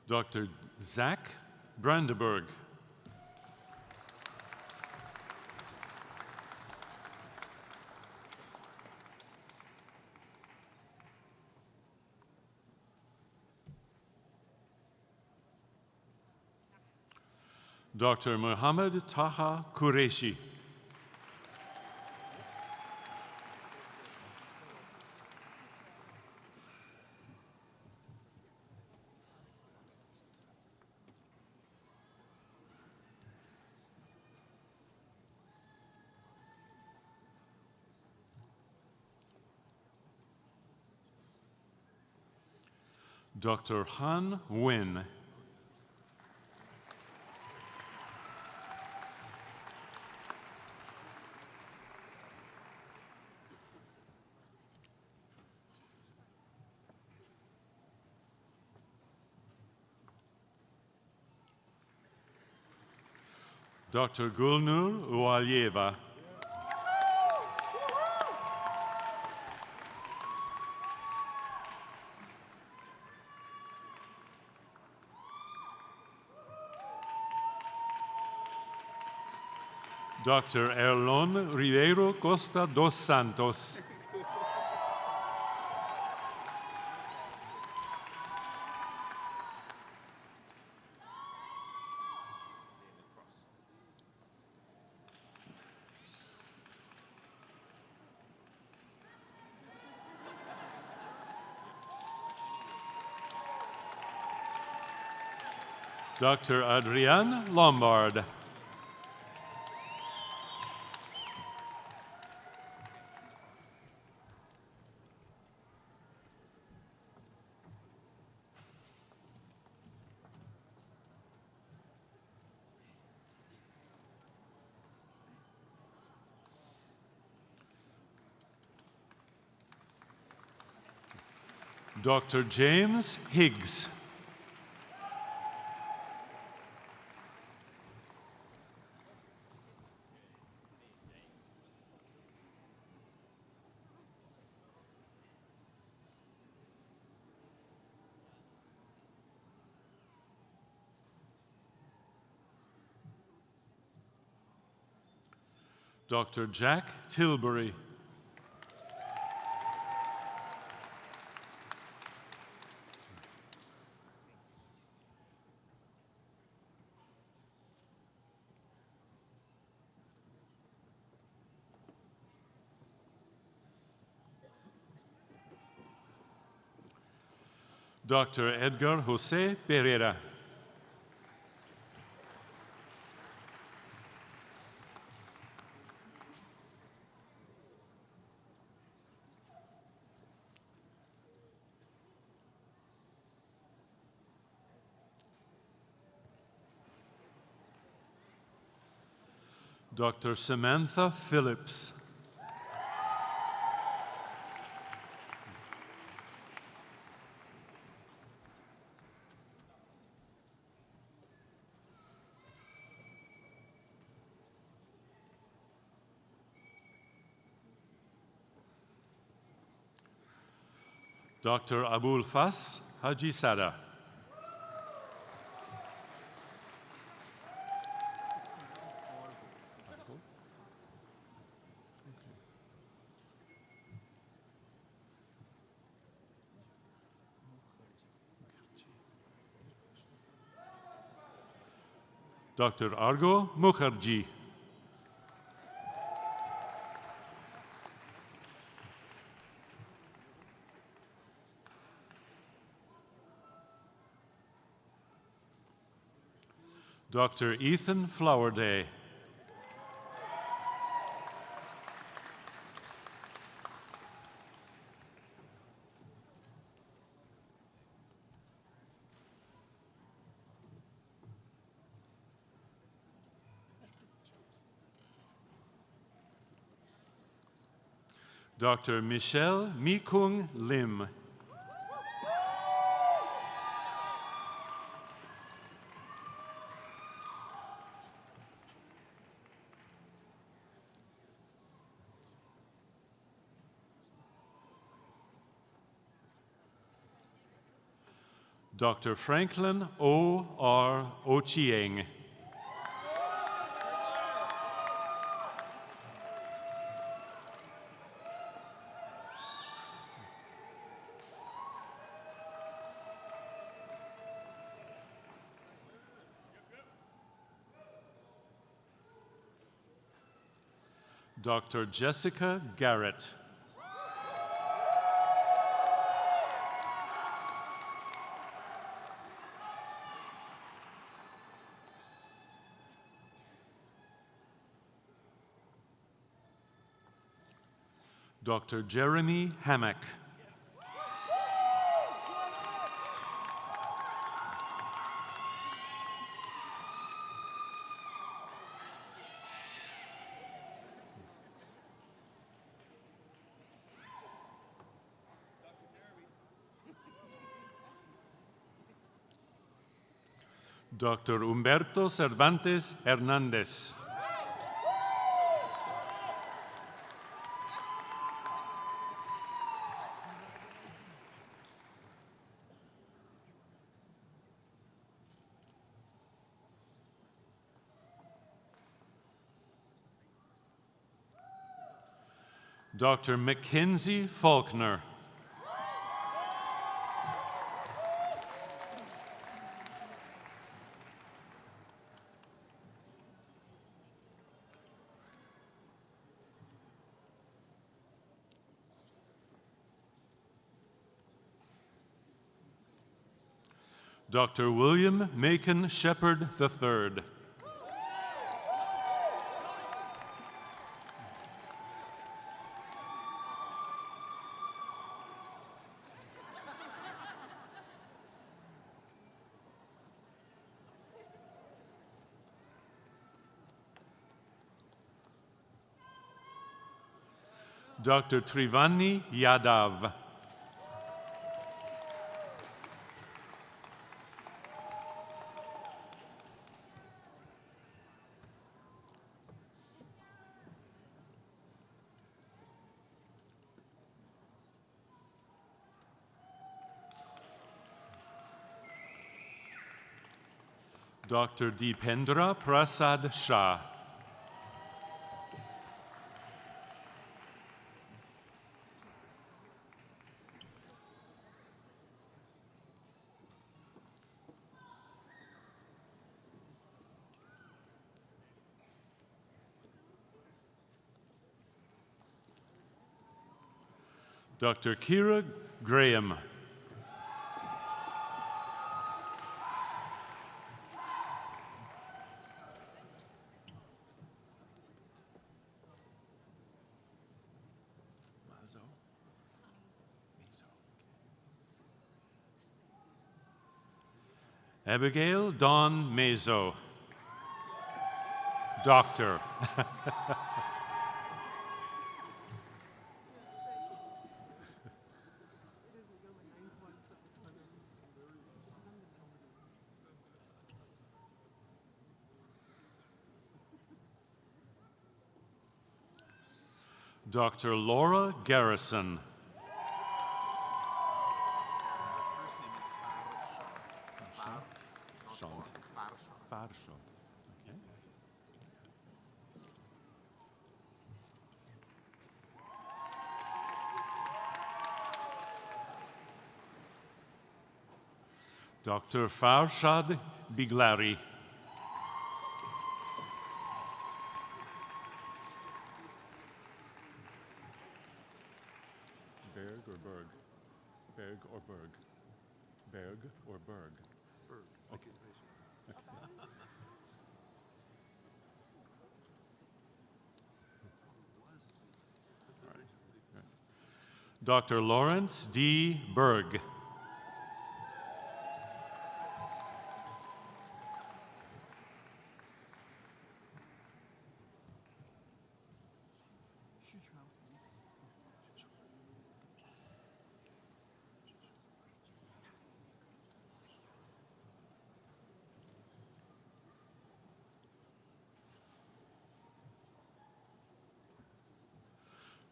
Dr. Zach Brandenburg. Dr. Muhammad Taha Qureshi. Dr. Han Nguyen. Dr. Gulnur Ualieva. Dr. Erlon Ribeiro Costa dos Santos. Dr. Adrienne Lombard. Dr. James Higgs. Dr. Jack Tilbury. Dr. Edgar Jose Pereira. Dr. Samantha Phillips. Dr. Abul Fas Haji Sada. Dr. Argo Mukherjee. Dr. Ethan Flowerday. Dr. Michelle Mikung Lim. Dr. Franklin O. R. Ochieng. Dr. Jessica Garrett. Dr. Jeremy Hammack. Dr. Humberto Cervantes Hernandez. Dr. Mackenzie Faulkner. Dr. William Macon Shepherd III. Dr. Trivani Yadav. Dr. Deependra Prasad Shah. Dr. Kira Graham. Abigail Dawn Mazo. Doctor. Dr. Laura Garrison. Dr. Farshad Biglari. Berg or Berg? Berg or Berg? Berg or Berg? Berg. Okay. All right. Dr. Lawrence D. Berg.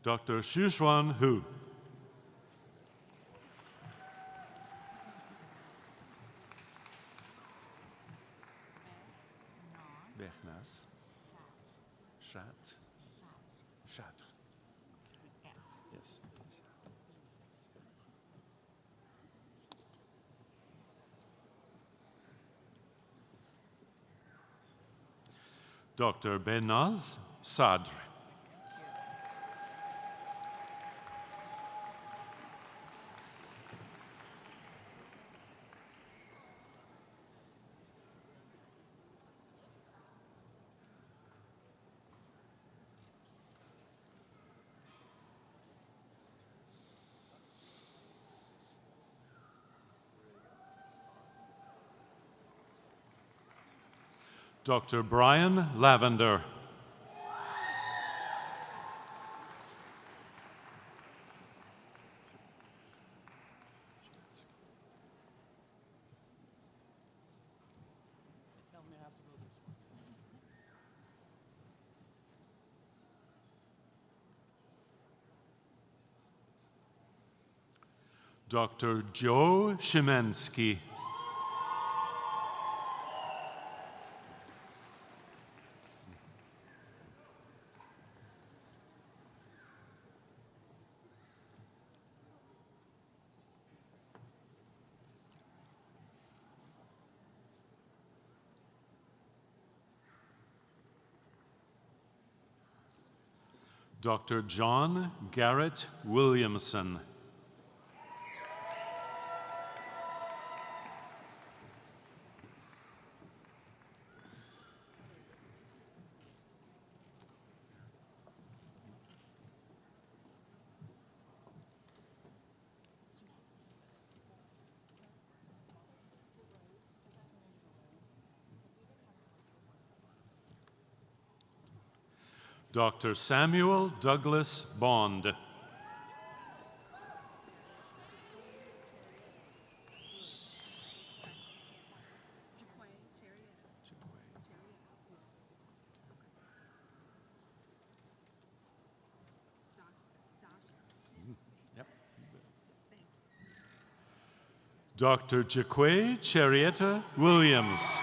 Dr. Shuxuan Hu. Bernas. Chat. Chat. Yes. Dr. Benaz Sadr. Dr. Brian Lavender. Dr. Joe Shimensky. Dr. John Garrett Williamson. Dr. Samuel Douglas Bond. Yep. Dr. Jaquay Charietta Williams.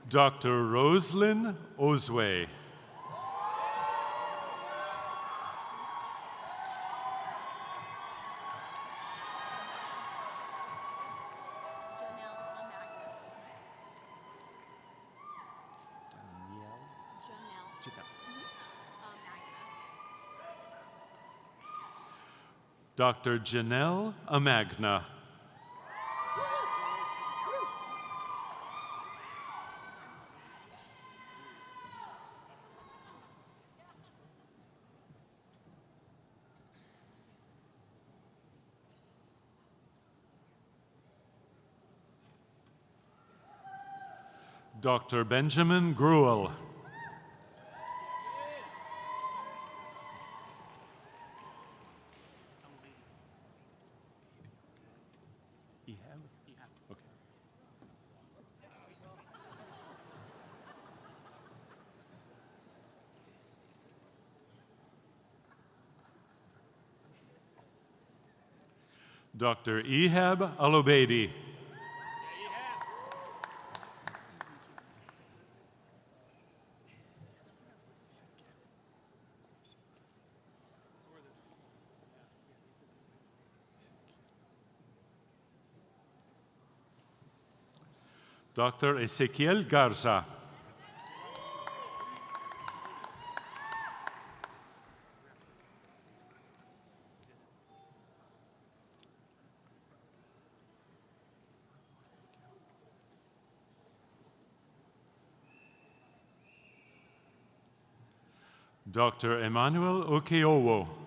Dr. Roslyn Osway. Dr. Janelle Amagna. Dr. Benjamin Gruel. Okay. Dr. Ehab Alobeidi. Dr. Ezequiel Garza. Dr. Emmanuel Okeowo.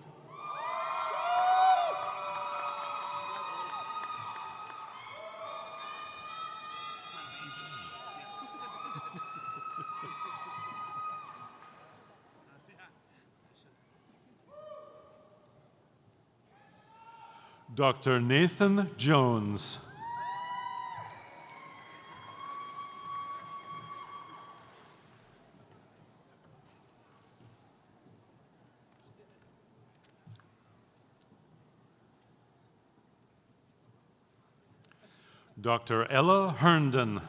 Dr. Nathan Jones. Dr. Ella Herndon.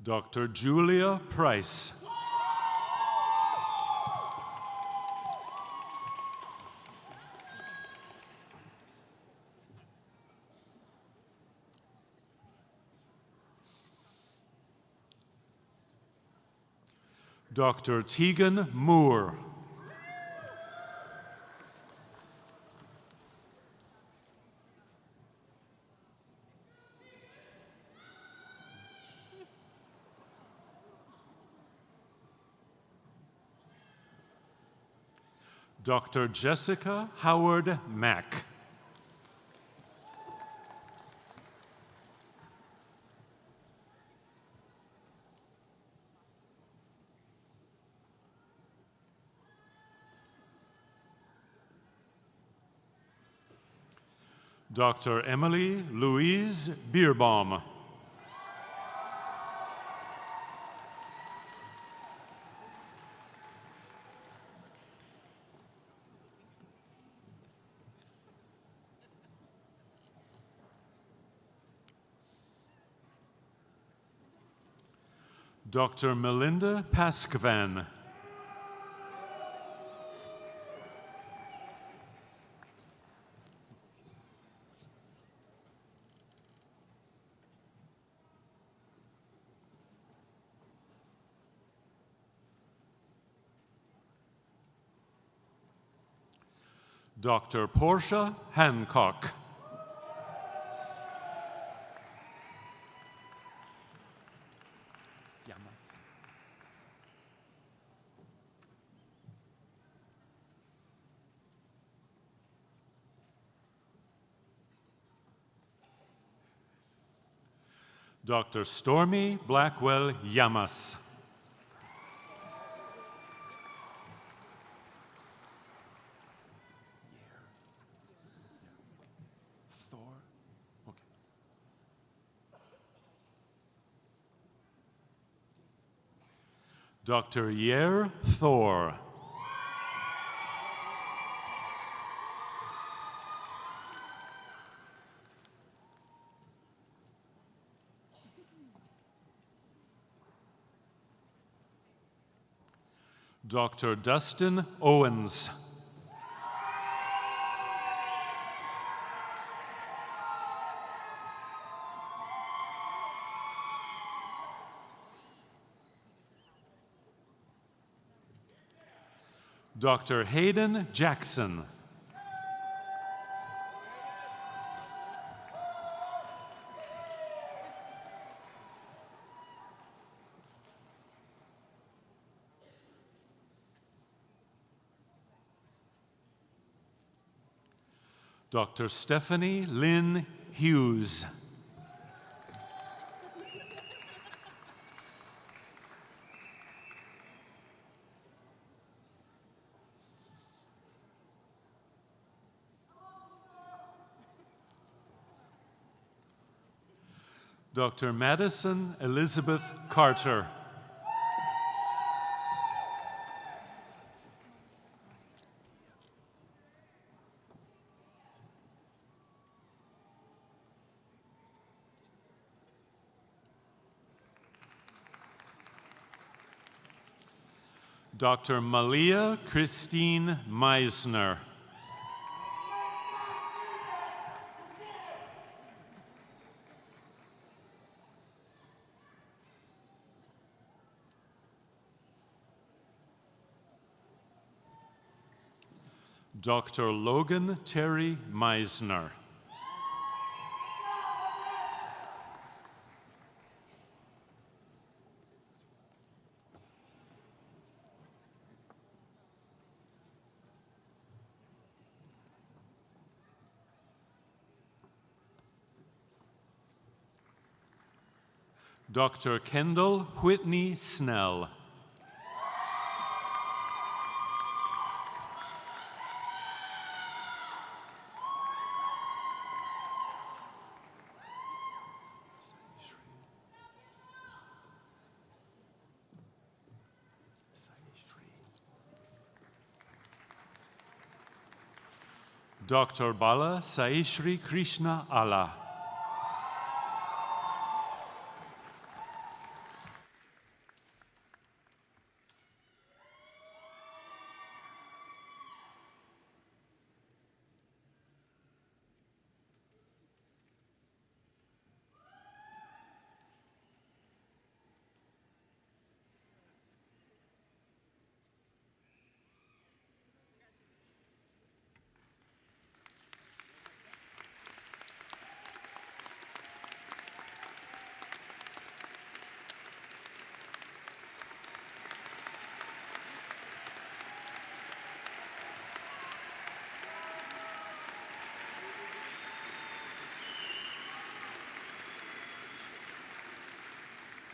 Dr. Julia Price. Dr. Tegan Moore. Dr. Jessica Howard Mack. Dr. Emily Louise Bierbaum. Dr. Melinda Paskvan. Dr. Portia Hancock. Dr. Stormy Blackwell Yamas. Dr. Yer Thor. Dr. Dustin Owens. Dr. Hayden Jackson. Dr. Stephanie Lynn Hughes. Dr. Madison Elizabeth Carter. Dr. Malia Christine Meisner. Dr. Logan Terry Meisner. Dr. Kendall Whitney Snell. Dr. Bala Saishri Krishna Allah.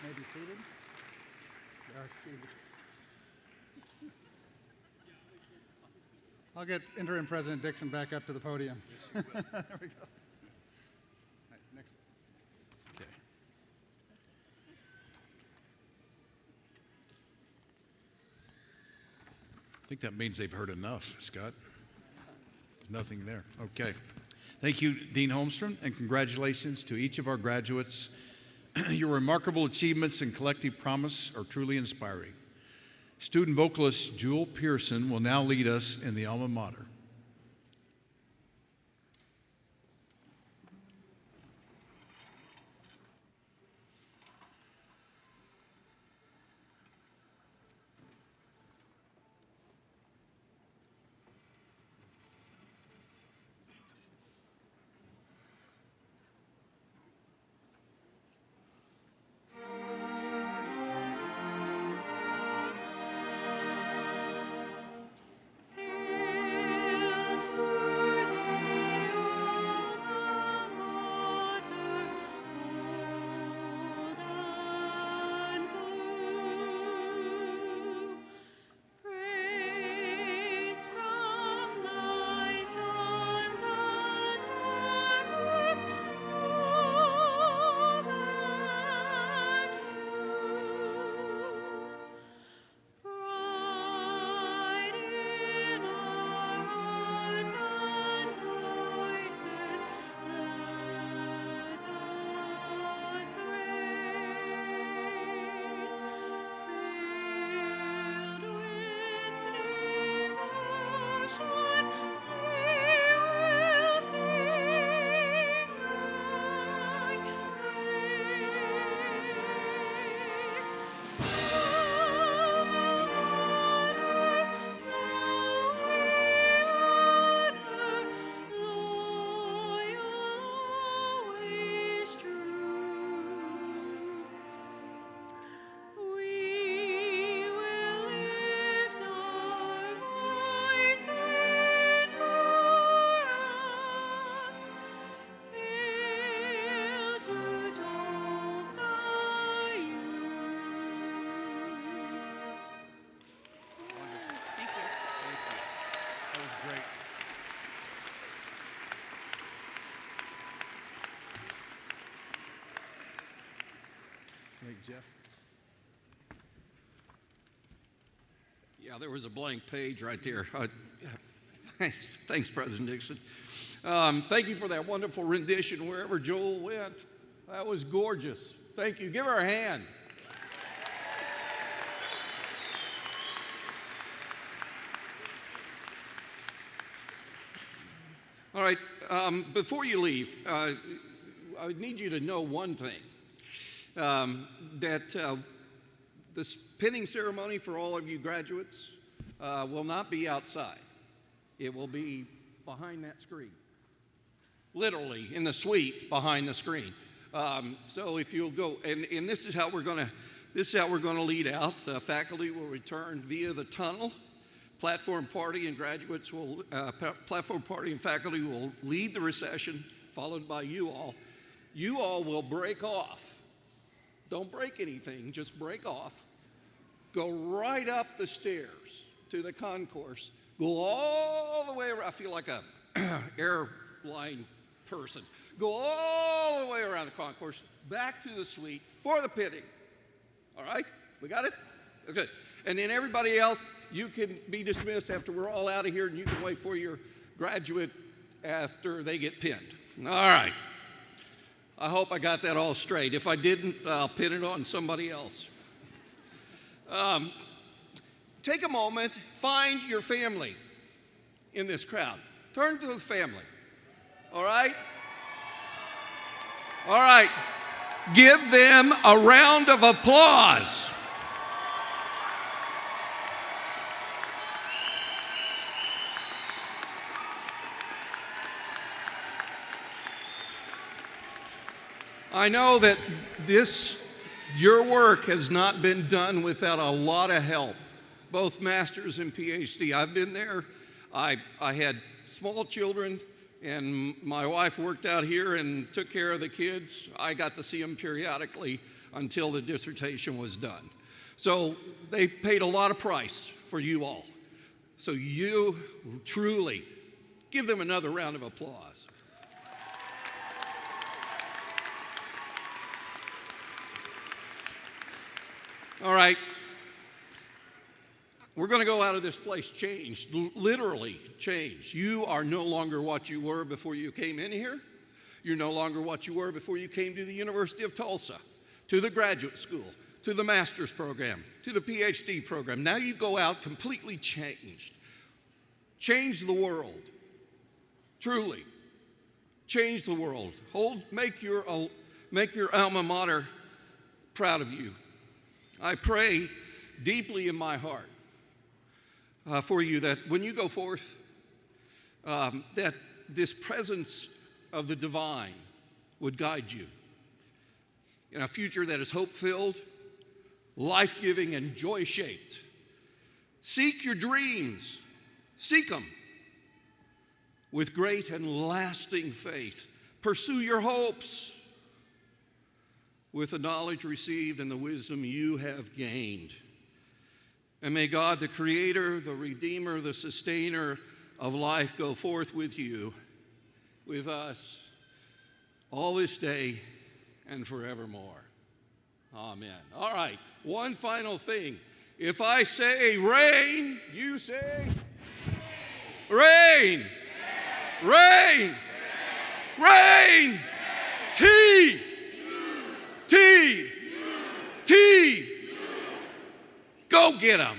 May be seated. You are seated. I'll get Interim President Dixon back up to the podium. There we go. All right, next. Okay. I think that means they've heard enough, Scott. There's nothing there. Okay. Thank you, Dean Holmstrom, and congratulations to each of our graduates. Your remarkable achievements and collective promise are truly inspiring. Student vocalist Jewel Pearson will now lead us in the alma mater. Jeff? Yeah, there was a blank page right there. Thanks, President Dixon. Thank you for that wonderful rendition wherever Joel went. That was gorgeous. Thank you. Give her a hand. All right, before you leave, I need you to know one thing, that the pinning ceremony for all of you graduates will not be outside. It will be behind that screen, literally in the suite behind the screen. So if you'll go, and this is how we're going to lead out. The faculty will return via the tunnel. Platform party and graduates will, platform party and faculty will lead the recession, followed by you all. You all will break off. Don't break anything, just break off. Go right up the stairs to the concourse. Go all the way around. I feel like a airline person. Go all the way around the concourse, back to the suite for the pinning. All right? We got it? Okay. And then everybody else, you can be dismissed after we're all out of here, and you can wait for your graduate after they get pinned. All right. I hope I got that all straight. If I didn't, I'll pin it on somebody else. Take a moment, find your family in this crowd. Turn to the family. All right? All right. Give them a round of applause. I know that your work has not been done without a lot of help, both master's and PhD. I've been there. I had small children, and my wife worked out here and took care of the kids. I got to see them periodically until the dissertation was done. So they paid a lot of price for you all. So you truly give them another round of applause. All right, we're going to go out of this place changed, literally changed. You are no longer what you were before you came in here. You're no longer what you were before you came to the University of Tulsa, to the graduate school, to the master's program, to the PhD program. Now you go out completely changed. Change the world, truly. Change the world. Make your alma mater proud of you. I pray deeply in my heart for you that when you go forth, that this presence of the divine would guide you in a future that is hope-filled, life-giving, and joy-shaped. Seek your dreams. Seek them with great and lasting faith. Pursue your hopes with the knowledge received and the wisdom you have gained. And may God, the Creator, the Redeemer, the Sustainer of life, go forth with you, with us, all this day and forevermore. Amen. All right, one final thing. If I say rain, you say rain. Rain. Rain. Tea. T. Go get them.